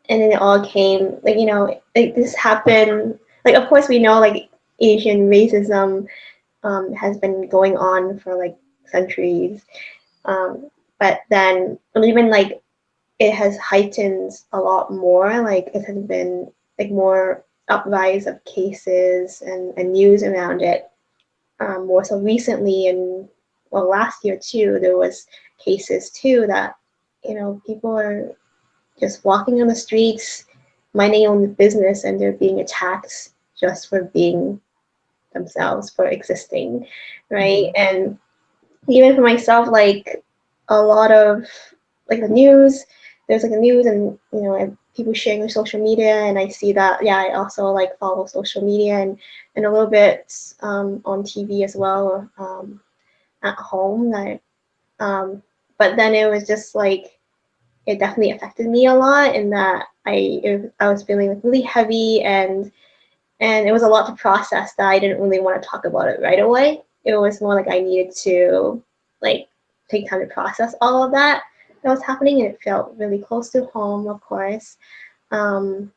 and then it all came like like this happened. Like of course we know like Asian racism has been going on for like centuries, um, but then even like it has heightened a lot more. Like it has been like more uprise of cases and news around it. More so recently, and well, last year too, there was cases too that people are just walking on the streets, minding their own business, and they're being attacked just for being themselves, for existing, right? Mm-hmm. And even for myself, like a lot of like the news, there's like the news and and people sharing on social media, and I see that. Yeah, I also like follow social media and a little bit on TV as well, at home. But then it was just like it definitely affected me a lot in that I was feeling like really heavy, and it was a lot to process that I didn't really want to talk about it right away. It was more like I needed to like take time to process all of that was happening, and it felt really close to home, of course. Um,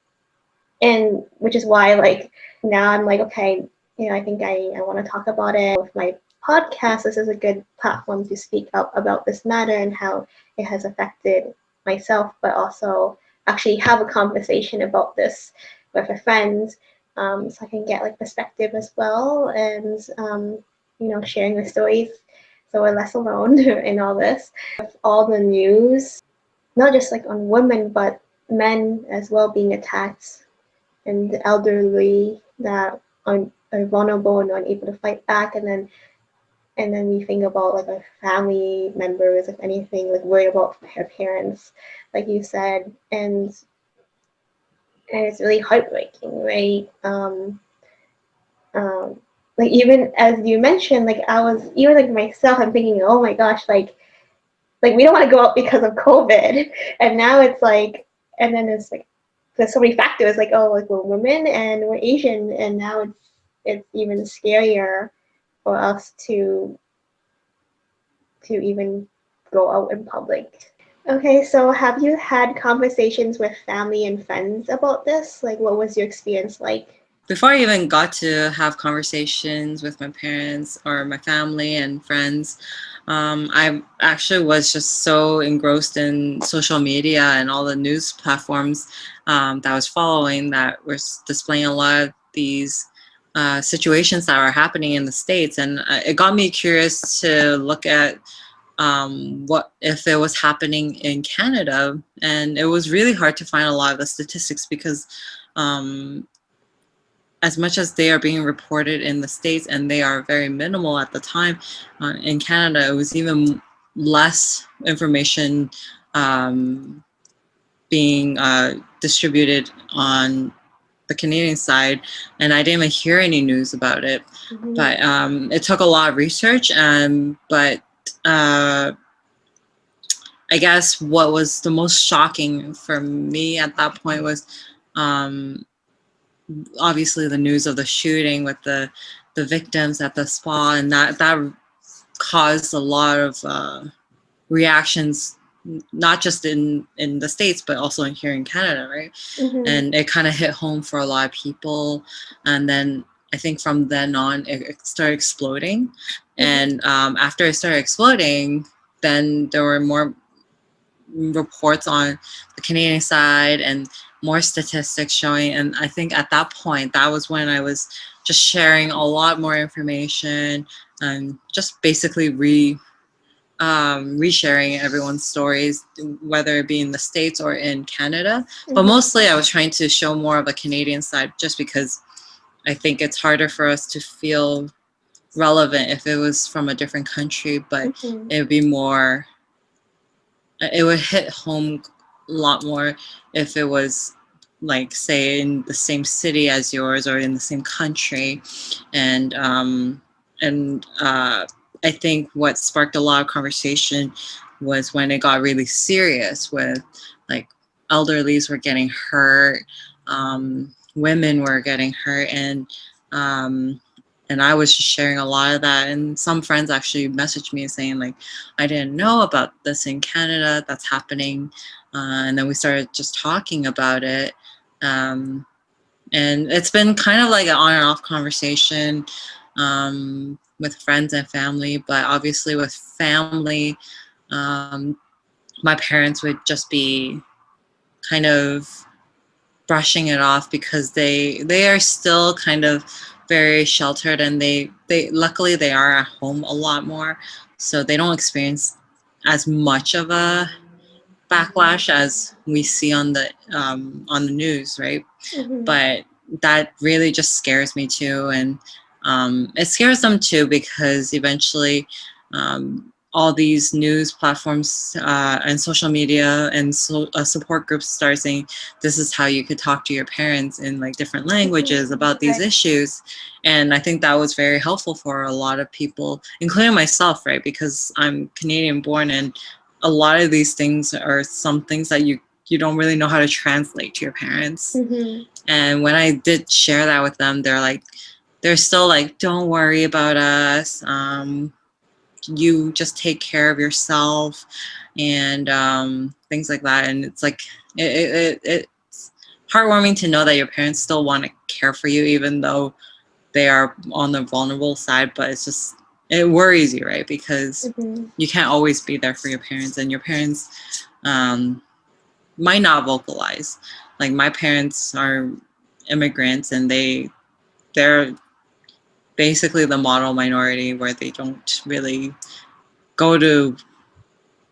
and which is why like now I'm like, okay, I think I want to talk about it with my podcast. This is a good platform to speak up about this matter and how it has affected myself, but also actually have a conversation about this with a friend, so I can get like perspective as well, and sharing the stories so we're less alone in all this. With all the news, not just like on women, but men as well being attacked, and the elderly that are vulnerable and unable to fight back, and then we think about like our family members, if anything, like worry about her parents, like you said, and it's really heartbreaking, right? Um, like even as you mentioned, like I was even like myself, I'm thinking, oh my gosh, like we don't want to go out because of COVID, and now it's like, and then it's like there's so many factors, like oh, like we're women and we're Asian, and now it's even scarier for us to even go out in public. Okay, so have you had conversations with family and friends about this? Like, what was your experience like? Before I even got to have conversations with my parents or my family and friends, I actually was just so engrossed in social media and all the news platforms that I was following that were displaying a lot of these situations that were happening in the States. And it got me curious to look at what if it was happening in Canada. And it was really hard to find a lot of the statistics because as much as they are being reported in the States and they are very minimal at the time, in Canada, it was even less information being distributed on the Canadian side, and I didn't even hear any news about it. Mm-hmm. But it took a lot of research, but I guess what was the most shocking for me at that point was obviously the news of the shooting with the victims at the spa, and that caused a lot of reactions, not just in the States but also in here in Canada, right? Mm-hmm. And it kind of hit home for a lot of people, and then I think from then on it started exploding. Mm-hmm. And after it started exploding, then there were more reports on the Canadian side and more statistics showing. And I think at that point, that was when I was just sharing a lot more information and just basically resharing everyone's stories, whether it be in the States or in Canada. But mostly I was trying to show more of a Canadian side just because I think it's harder for us to feel relevant if it was from a different country, but it would be more, it would hit home a lot more if it was like, say, in the same city as yours or in the same country. And I think what sparked a lot of conversation was when it got really serious with, like, elderlies were getting hurt, women were getting hurt, and I was just sharing a lot of that. And some friends actually messaged me saying, like, I didn't know about this in Canada that's happening. And then we started just talking about it. And it's been kind of like an on and off conversation with friends and family. But obviously with family, my parents would just be kind of brushing it off because they are still kind of very sheltered, and they luckily they are at home a lot more, so they don't experience as much of a backlash as we see on the news, right? But that really just scares me too, and it scares them too because eventually all these news platforms and social media and support groups start saying this is how you could talk to your parents in like different languages about these issues. And I think that was very helpful for a lot of people, including myself, right? Because I'm Canadian born, and a lot of these things are some things that you don't really know how to translate to your parents. And when I did share that with them, they're still like, don't worry about us. You just take care of yourself, and things like that. And it's like, it's heartwarming to know that your parents still want to care for you, even though they are on the vulnerable side. But it's just, it worries you, right? Because you can't always be there for your parents, and your parents might not vocalize. Like, my parents are immigrants, and they're basically the model minority where they don't really go to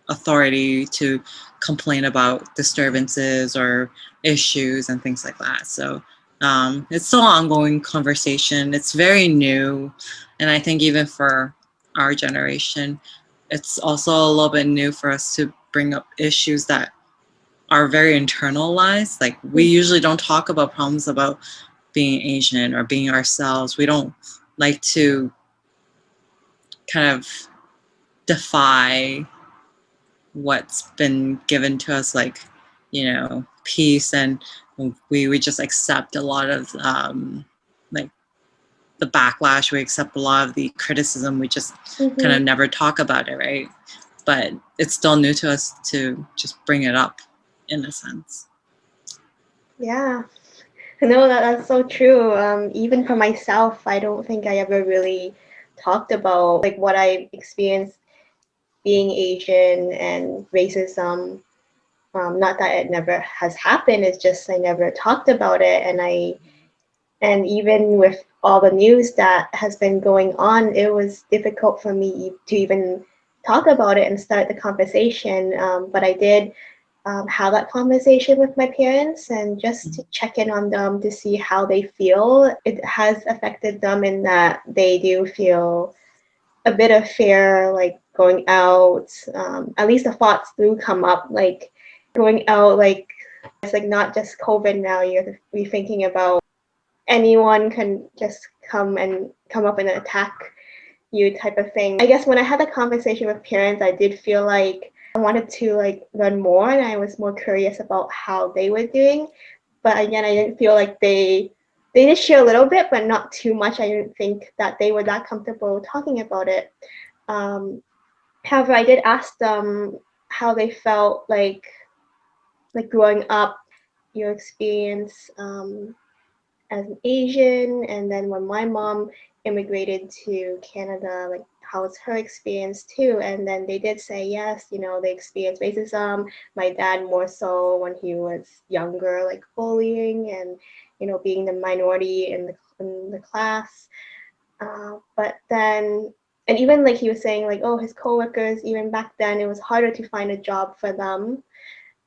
authority to complain about disturbances or issues and things like that. So it's still an ongoing conversation. It's very new, and I think even for our generation, it's also a little bit new for us to bring up issues that are very internalized. Like, we usually don't talk about problems about being Asian or being ourselves. We don't like to kind of defy what's been given to us, like, peace, and we just accept a lot of like the backlash. We accept a lot of the criticism. We just kind of never talk about it, right? But it's still new to us to just bring it up, in a sense. Yeah. No, that's so true. Even for myself, I don't think I ever really talked about like what I experienced being Asian and racism. Not that it never has happened, it's just I never talked about it. And even with all the news that has been going on, it was difficult for me to even talk about it and start the conversation. But I did have that conversation with my parents and just to check in on them to see how they feel. It has affected them in that they do feel a bit of fear, like going out. At least the thoughts do come up, like going out, like it's like not just COVID now. You have to be thinking about anyone can just come up and attack you type of thing. I guess when I had a conversation with parents, I did feel like I wanted to like learn more, and I was more curious about how they were doing. But again, I didn't feel like they did share a little bit, but not too much. I didn't think that they were that comfortable talking about it. However, I did ask them how they felt like growing up, your experience as an Asian, and then when my mom immigrated to Canada, like how was her experience too? And then they did say yes, they experienced racism. My dad more so when he was younger, like bullying and being the minority in the class. But then, and even like he was saying, like, oh, his coworkers, even back then, it was harder to find a job for them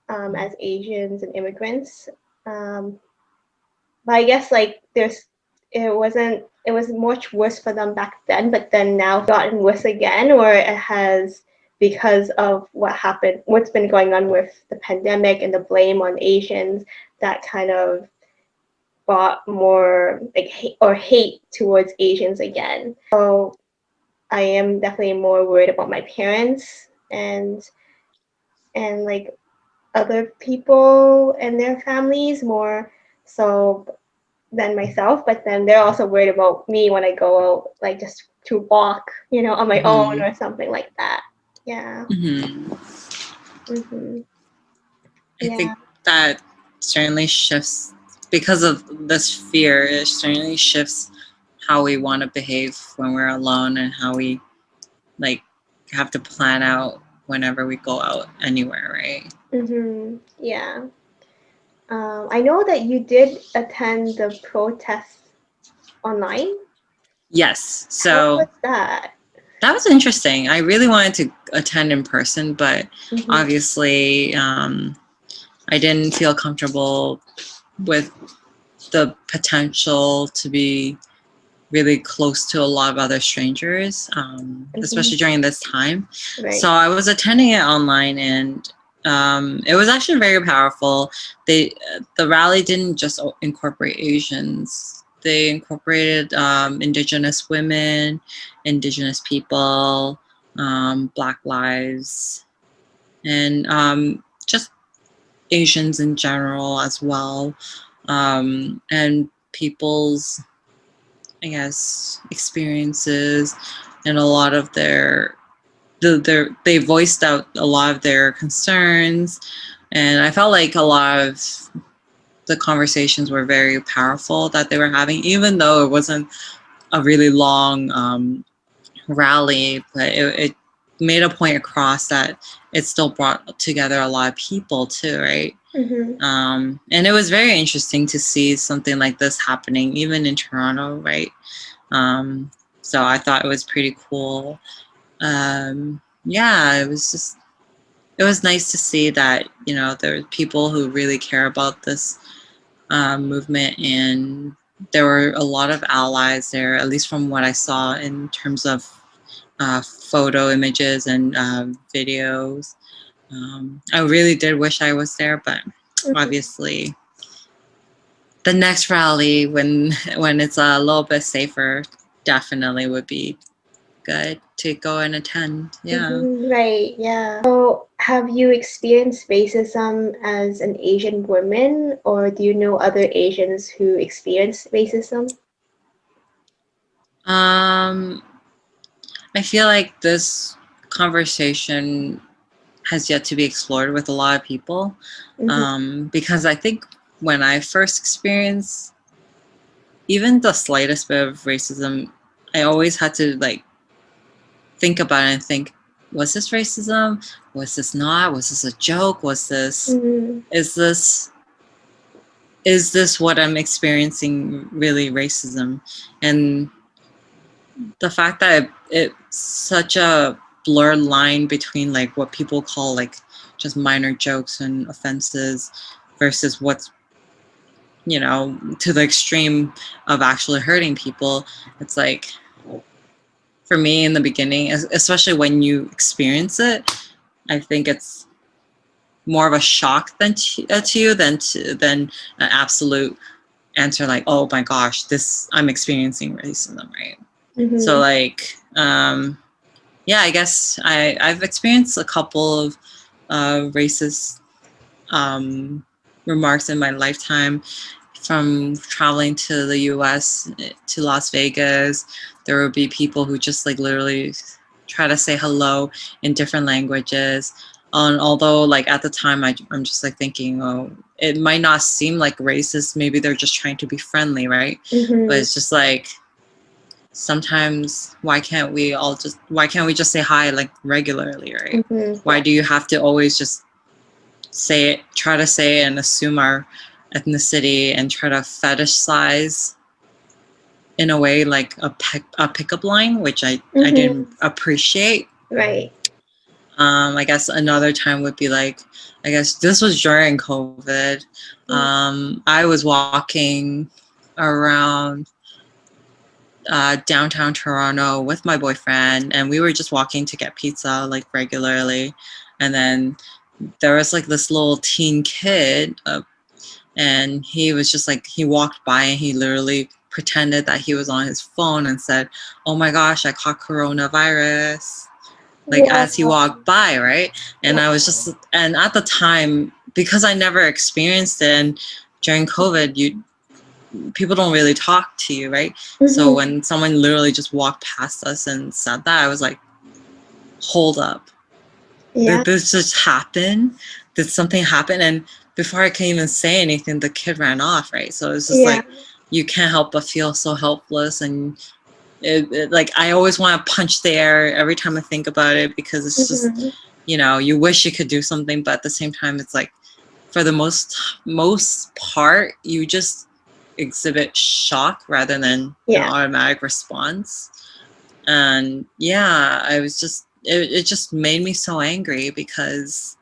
as Asians and immigrants. Um, but I guess like it was much worse for them back then, but then now gotten worse again, or it has because of what's been going on with the pandemic and the blame on Asians that kind of brought more like hate towards Asians again. So I am definitely more worried about my parents and like other people and their families more so than myself, but then they're also worried about me when I go out, like just to walk, on my own or something like that. Yeah. I Yeah. think that certainly shifts because of this fear. It certainly shifts how we want to behave when we're alone and how we like have to plan out whenever we go out anywhere, right? Yeah. I know that you did attend the protest online. Yes. How So was that? that was interesting. I really wanted to attend in person, but obviously I didn't feel comfortable with the potential to be really close to a lot of other strangers, especially during this time. Right. So I was attending it online, and it was actually very powerful. The rally didn't just incorporate Asians; they incorporated Indigenous women, Indigenous people, Black lives, and just Asians in general as well, and people's, I guess, experiences and a lot of they voiced out a lot of their concerns, and I felt like a lot of the conversations were very powerful that they were having, even though it wasn't a really long rally, but it made a point across that it still brought together a lot of people too, right? And it was very interesting to see something like this happening even in Toronto, right? So I thought it was pretty cool. Yeah, it was nice to see that, there are people who really care about this movement, and there were a lot of allies there, at least from what I saw in terms of photo images and videos. I really did wish I was there, but obviously the next rally when it's a little bit safer definitely would be good to go and attend. Yeah. Right, yeah. So, have you experienced racism as an Asian woman, or do you know other Asians who experience racism? I feel like this conversation has yet to be explored with a lot of people, because I think when I first experienced even the slightest bit of racism, I always had to like think about it and think, was this racism? Was this not? Was this a joke? Was this is this what I'm experiencing really racism? And the fact that it's such a blurred line between like what people call like just minor jokes and offenses versus what's, to the extreme of actually hurting people. It's like, for me in the beginning, especially when you experience it, I think it's more of a shock to you than an absolute answer like, oh my gosh, this, I'm experiencing racism, right? So like, yeah, I guess I've experienced a couple of racist remarks in my lifetime, from traveling to the US to Las Vegas. There would be people who just like literally try to say hello in different languages. And although like at the time I'm just like thinking, oh, it might not seem like racist. Maybe they're just trying to be friendly, right? But it's just like, sometimes why can't we just say hi like regularly, right? Why Yeah. do you have to always just try to say it and assume our ethnicity and try to fetishize in a way like a pickup line, which I didn't appreciate. Right. I guess another time would be like, I guess this was during COVID. I was walking around downtown Toronto with my boyfriend, and we were just walking to get pizza like regularly. And then there was like this little teen kid, and he was just like, he walked by and he literally pretended that he was on his phone and said, "Oh my gosh, I caught coronavirus." Like as he walked by, right? And I was just, and at the time, because I never experienced it, and during COVID, people don't really talk to you, right? So when someone literally just walked past us and said that, I was like, hold up. Yeah. Did this just happen? Did something happen? And before I can even say anything, the kid ran off, right? So it's just like, you can't help but feel so helpless. And like, I always want to punch the air every time I think about it, because it's just, you wish you could do something, but at the same time, it's like, for the most part, you just exhibit shock rather than an automatic response. And I was just, it just made me so angry, because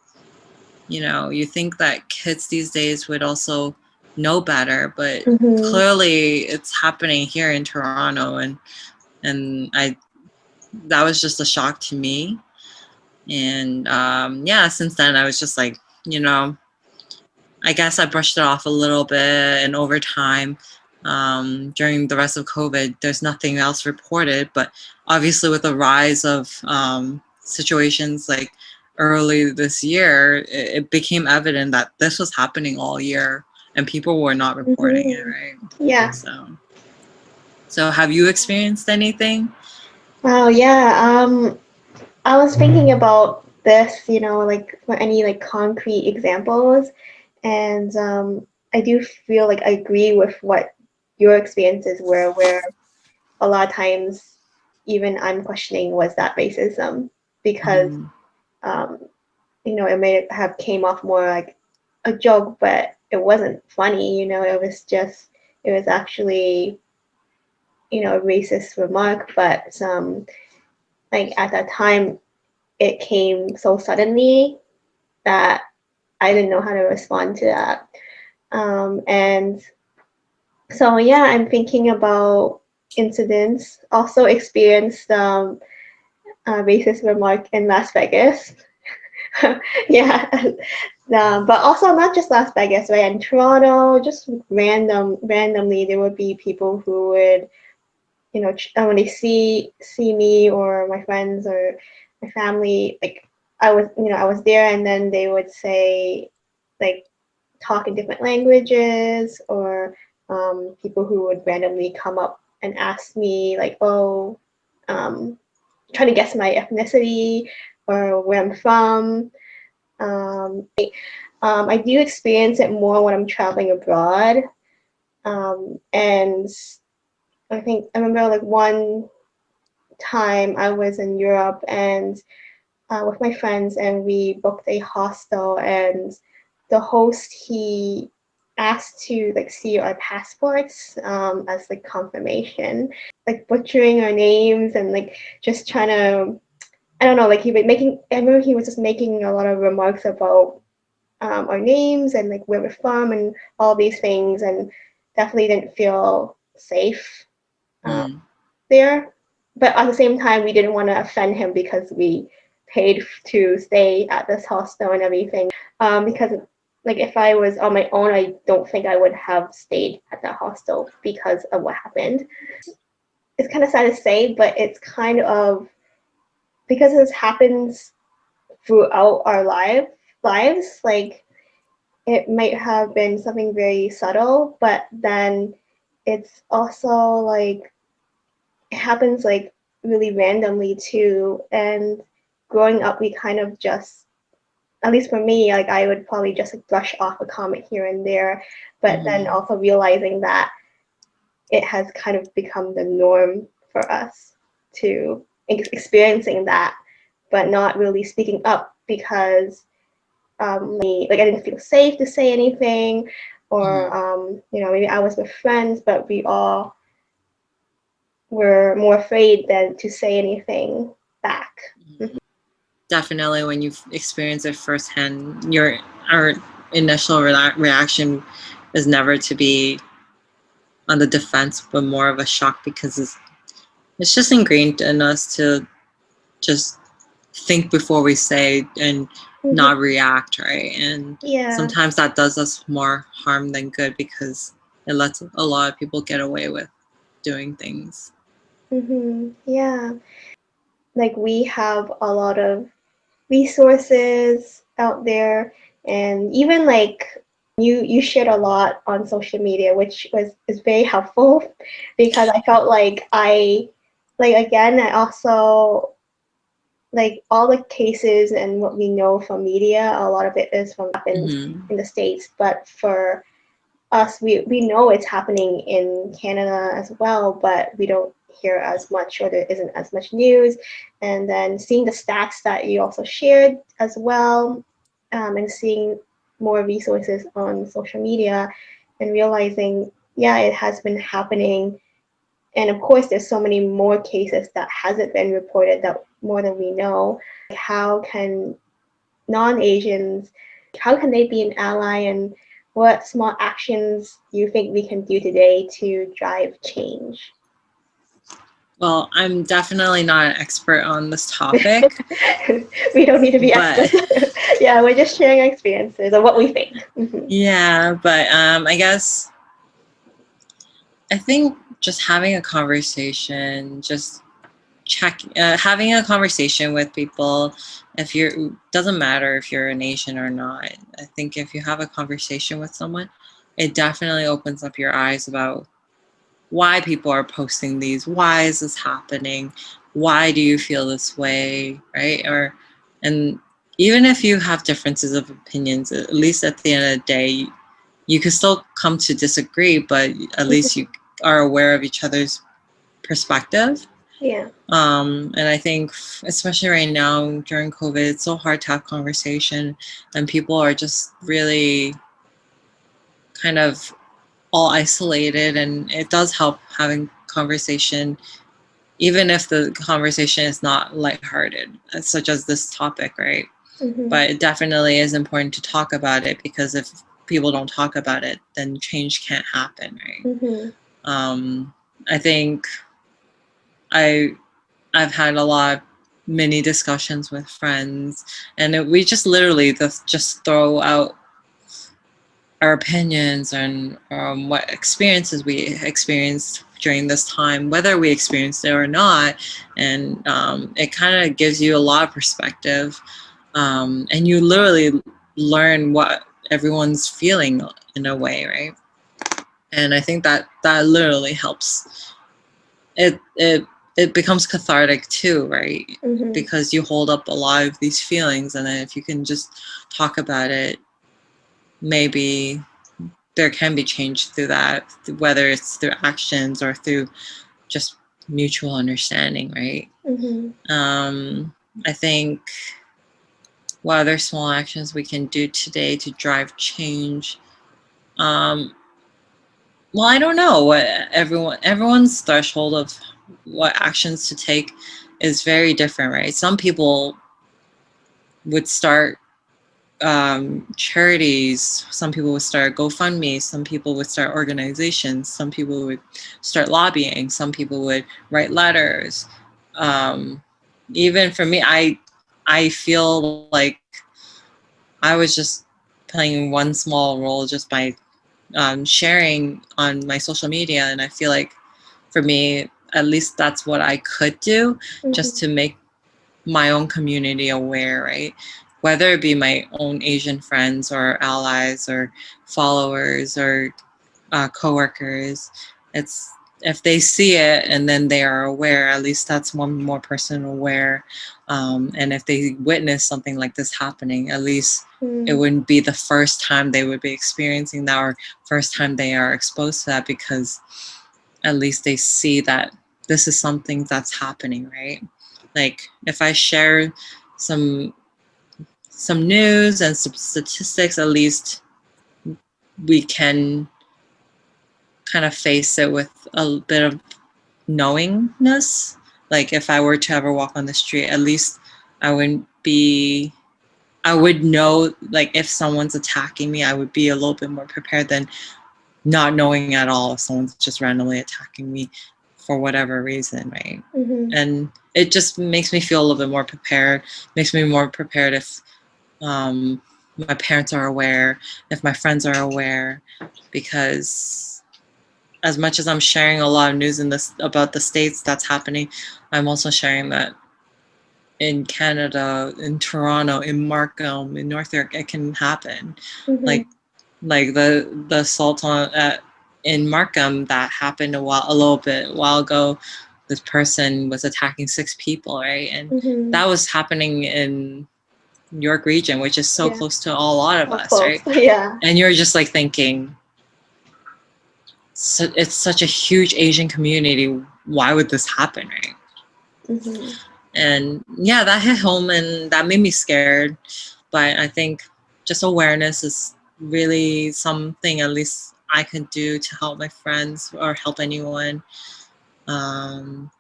you think that kids these days would also know better, but clearly it's happening here in Toronto, and that was just a shock to me. And since then I was just like, I guess I brushed it off a little bit, and over time, during the rest of COVID, there's nothing else reported. But obviously, with the rise of situations like early this year, it became evident that this was happening all year, and people were not reporting it, right? Yeah. So have you experienced anything? Wow. Yeah. I was thinking about this, like for any like concrete examples, and I do feel like I agree with what your experiences were, where a lot of times even I'm questioning, was that racism? Because it may have came off more like a joke, but it wasn't funny. It was actually a racist remark, but like at that time it came so suddenly that I didn't know how to respond to that. And so, yeah, I'm thinking about incidents. Also experienced a racist remark in Las Vegas. Yeah, but also not just Las Vegas, right? In Toronto, just randomly, there would be people who would, when they see me or my friends or my family, like I was there, and then they would say, like, talk in different languages, or people who would randomly come up and ask me, like, oh, trying to guess my ethnicity or where I'm from. I do experience it more when I'm traveling abroad. And I remember like one time I was in Europe, and with my friends, and we booked a hostel, and the host, he asked to like see our passports as like confirmation, like butchering our names and like just trying to, I don't know, like I remember he was just making a lot of remarks about our names and like where we're from and all these things, and definitely didn't feel safe there. But at the same time, we didn't want to offend him because we paid to stay at this hostel and everything. Because like if I was on my own, I don't think I would have stayed at that hostel because of what happened. It's kind of sad to say, but it's kind of because this happens throughout our lives. Like it might have been something very subtle, but then it's also like it happens like really randomly too. And growing up, we kind of just, at least for me, like I would probably just like brush off a comment here and there, but then also realizing that it has kind of become the norm for us to experiencing that, but not really speaking up because like I didn't feel safe to say anything, or maybe I was with friends, but we all were more afraid than to say anything back. Definitely, when you've experienced it firsthand, our initial reaction is never to be on the defense, but more of a shock, because it's just ingrained in us to just think before we say and not react, right? And sometimes that does us more harm than good, because it lets a lot of people get away with doing things. Yeah, like we have a lot of resources out there, and even like you shared a lot on social media, which is very helpful because I felt like I also like all the cases and what we know from media, a lot of it is from happens in the States, but for us, we know it's happening in Canada as well, but we don't hear as much, or there isn't as much news. And then seeing the stats that you also shared as well, and seeing more resources on social media and realizing, yeah, it has been happening. And of course, there's so many more cases that hasn't been reported, that more than we know. How can non-Asians, how can they be an ally, and what small actions do you think we can do today to drive change? Well, I'm definitely not an expert on this topic. We don't need to be experts. Yeah, we're just sharing our experiences and what we think. Yeah, but I guess I think just having a conversation, just having a conversation with people, doesn't matter if you're an Asian or not. I think if you have a conversation with someone, it definitely opens up your eyes about why people are posting these. Why is this happening? Why do you feel this way, right? And even if you have differences of opinions, at least at the end of the day, you can still come to disagree, but at least you are aware of each other's perspective. Yeah. And I think, especially right now during COVID, it's so hard to have conversation, and people are just really kind of all isolated, and it does help having conversation, even if the conversation is not lighthearted, such as this topic, right? But it definitely is important to talk about it, because if people don't talk about it, then change can't happen, right? I think I've had a lot of mini discussions with friends, and we just literally just throw out our opinions and what experiences we experienced during this time, whether we experienced it or not. And it kind of gives you a lot of perspective, and you literally learn what everyone's feeling in a way, right? And I think that literally helps. It becomes cathartic too, right? Because you hold up a lot of these feelings, and then if you can just talk about it, maybe there can be change through that, whether it's through actions or through just mutual understanding, right? I think what other small actions we can do today to drive change? Well, I don't know what everyone's threshold of what actions to take is very different, right? Some people would start charities, some people would start GoFundMe, some people would start organizations, some people would start lobbying, some people would write letters. Even for me, I feel like I was just playing one small role just by sharing on my social media, and I feel like for me, at least that's what I could do, just to make my own community aware, right? Whether it be my own Asian friends or allies or followers or coworkers, it's if they see it and then they are aware, at least that's one more person aware. And if they witness something like this happening, at least it wouldn't be the first time they would be experiencing that, or first time they are exposed to that, because at least they see that this is something that's happening, right? Like if I share some news and some statistics, at least we can kind of face it with a bit of knowingness. Like if I were to ever walk on the street, at least I wouldn't be I would know, like if someone's attacking me, I would be a little bit more prepared than not knowing at all if someone's just randomly attacking me for whatever reason, right? And it just makes me feel a little bit more prepared, makes me more prepared if my parents are aware, if my friends are aware, because as much as I'm sharing a lot of news in this about the States that's happening, I'm also sharing that in Canada, in Toronto, in Markham, in North York, it can happen. Like the assault on in Markham that happened a while ago. This person was attacking 6 people, right? And that was happening in York region, which is so close to a lot of us, right? Yeah. And you're just like thinking, so it's such a huge Asian community. Why would this happen, right? And yeah, that hit home and that made me scared. But I think just awareness is really something at least I could do to help my friends or help anyone. And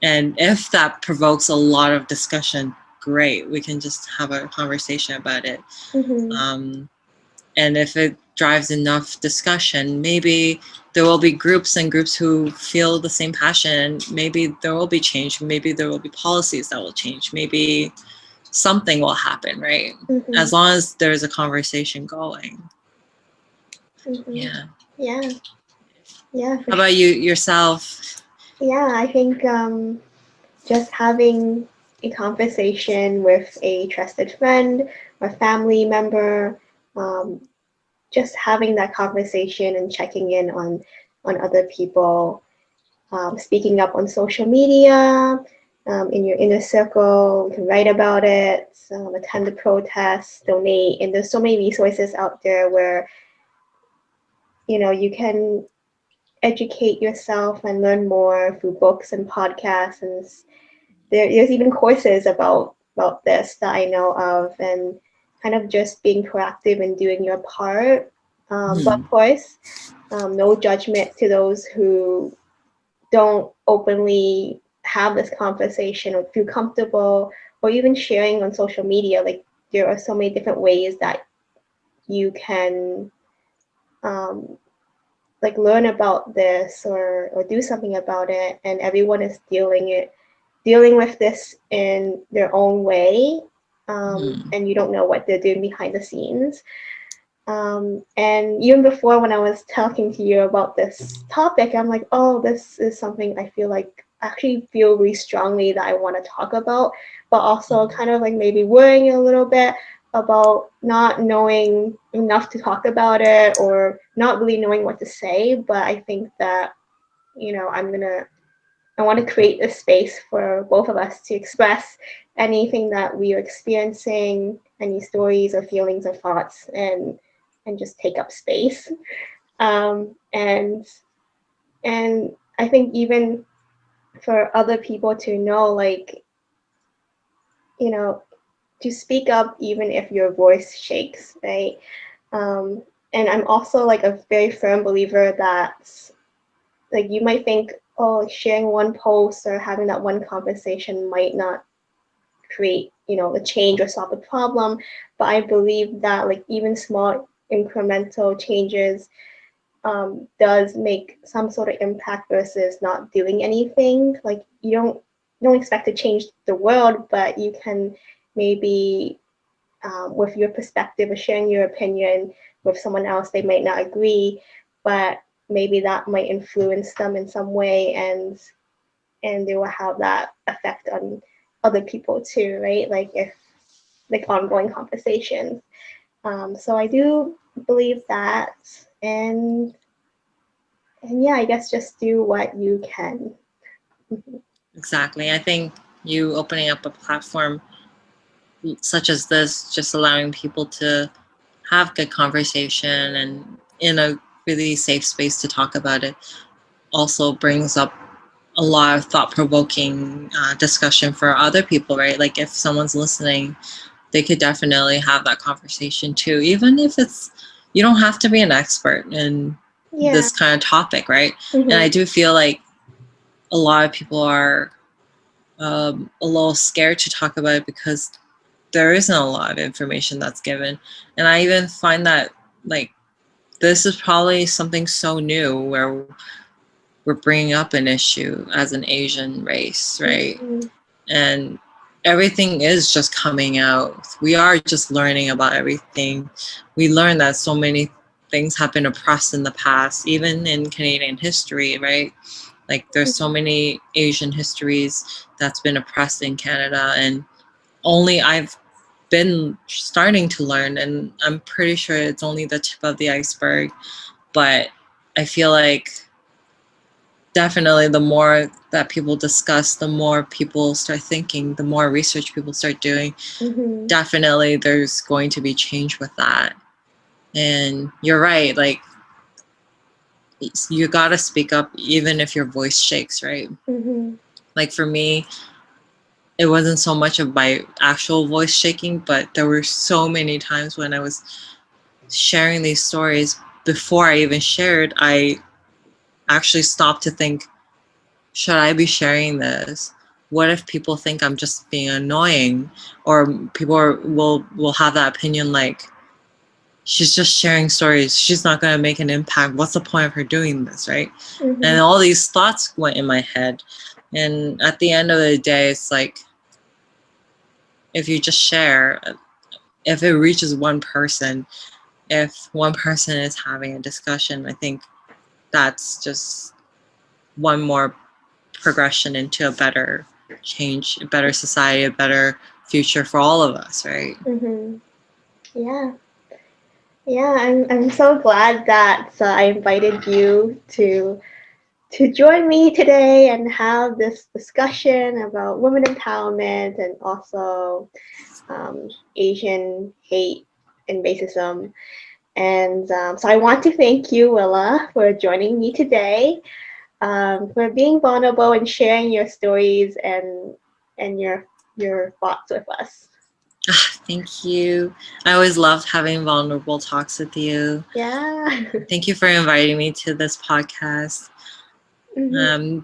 if that provokes a lot of discussion, great. We can just have a conversation about it. And if it drives enough discussion, maybe there will be groups and groups who feel the same passion. Maybe there will be change. Maybe there will be policies that will change. Maybe something will happen, right? As long as there's a conversation going. Yeah. How about you yourself? Yeah, I think just having a conversation with a trusted friend or family member, just having that conversation and checking in on other people, speaking up on social media, in your inner circle, you can write about it, attend the protests, donate, and there's so many resources out there where you can educate yourself and learn more through books and podcasts, and there's even courses about this that I know of, and kind of just being proactive and doing your part. But of course, no judgment to those who don't openly have this conversation or feel comfortable or even sharing on social media. Like there are so many different ways that you can like learn about this or do something about it, and everyone is dealing with this in their own way, and you don't know what they're doing behind the scenes. And even before, when I was talking to you about this topic, I'm like, oh, this is something I feel like actually feel really strongly that I want to talk about, but also kind of like maybe worrying a little bit about not knowing enough to talk about it or not really knowing what to say. But I think that, I want to create a space for both of us to express anything that we are experiencing, any stories or feelings or thoughts, and just take up space. And I think even for other people to know, like, to speak up even if your voice shakes, right? And I'm also like a very firm believer that, like, you might think, oh, like sharing one post or having that one conversation might not create, a change or solve the problem. But I believe that like even small incremental changes does make some sort of impact versus not doing anything. Like you don't expect to change the world, but you can maybe with your perspective or sharing your opinion with someone else, they might not agree, but maybe that might influence them in some way, and they will have that effect on other people too, right? Like if like ongoing conversations. So I do believe that, and yeah, I guess just do what you can. Exactly. I think you opening up a platform such as this, just allowing people to have good conversation and in a really safe space to talk about it, also brings up a lot of thought-provoking discussion for other people, right? Like if someone's listening, they could definitely have that conversation too, even if it's, you don't have to be an expert in this kind of topic, right? And I do feel like a lot of people are a little scared to talk about it because there isn't a lot of information that's given. And I even find that like this is probably something so new where we're bringing up an issue as an Asian race, right? And everything is just coming out. We are just learning about everything. We learn that so many things have been oppressed in the past, even in Canadian history, right? Like there's so many Asian histories that's been oppressed in Canada, and only I've been starting to learn, and I'm pretty sure it's only the tip of the iceberg. But I feel like definitely the more that people discuss, the more people start thinking, the more research people start doing, definitely there's going to be change with that. And you're right, like you gotta speak up even if your voice shakes, right? Like for me, it wasn't so much of my actual voice shaking, but there were so many times when I was sharing these stories, before I even shared, I actually stopped to think, should I be sharing this? What if people think I'm just being annoying, or people will have that opinion like, she's just sharing stories, she's not going to make an impact, what's the point of her doing this, right? And all these thoughts went in my head. And at the end of the day, it's like, if you just share, if it reaches one person, if one person is having a discussion, I think that's just one more progression into a better change, a better society, a better future for all of us, right? Yeah, I'm so glad that I invited you to join me today and have this discussion about women empowerment and also Asian hate and racism. And so I want to thank you, Willa, for joining me today, for being vulnerable and sharing your stories and your thoughts with us. Thank you. I always loved having vulnerable talks with you. Yeah. Thank you for inviting me to this podcast.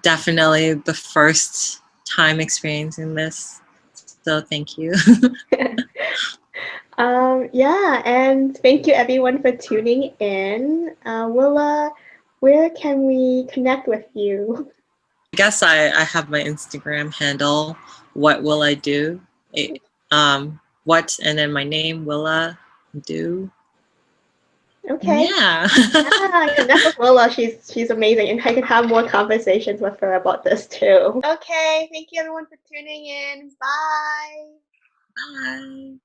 Definitely the first time experiencing this, so thank you. Yeah, and thank you everyone for tuning in. Willa, where can we connect with you? I guess I have my Instagram handle, what will I do? What, and then my name, Willa do. Okay. Yeah. Yeah, connect with Willa. She's amazing, and I can have more conversations with her about this too. Okay, thank you everyone for tuning in. Bye. Bye.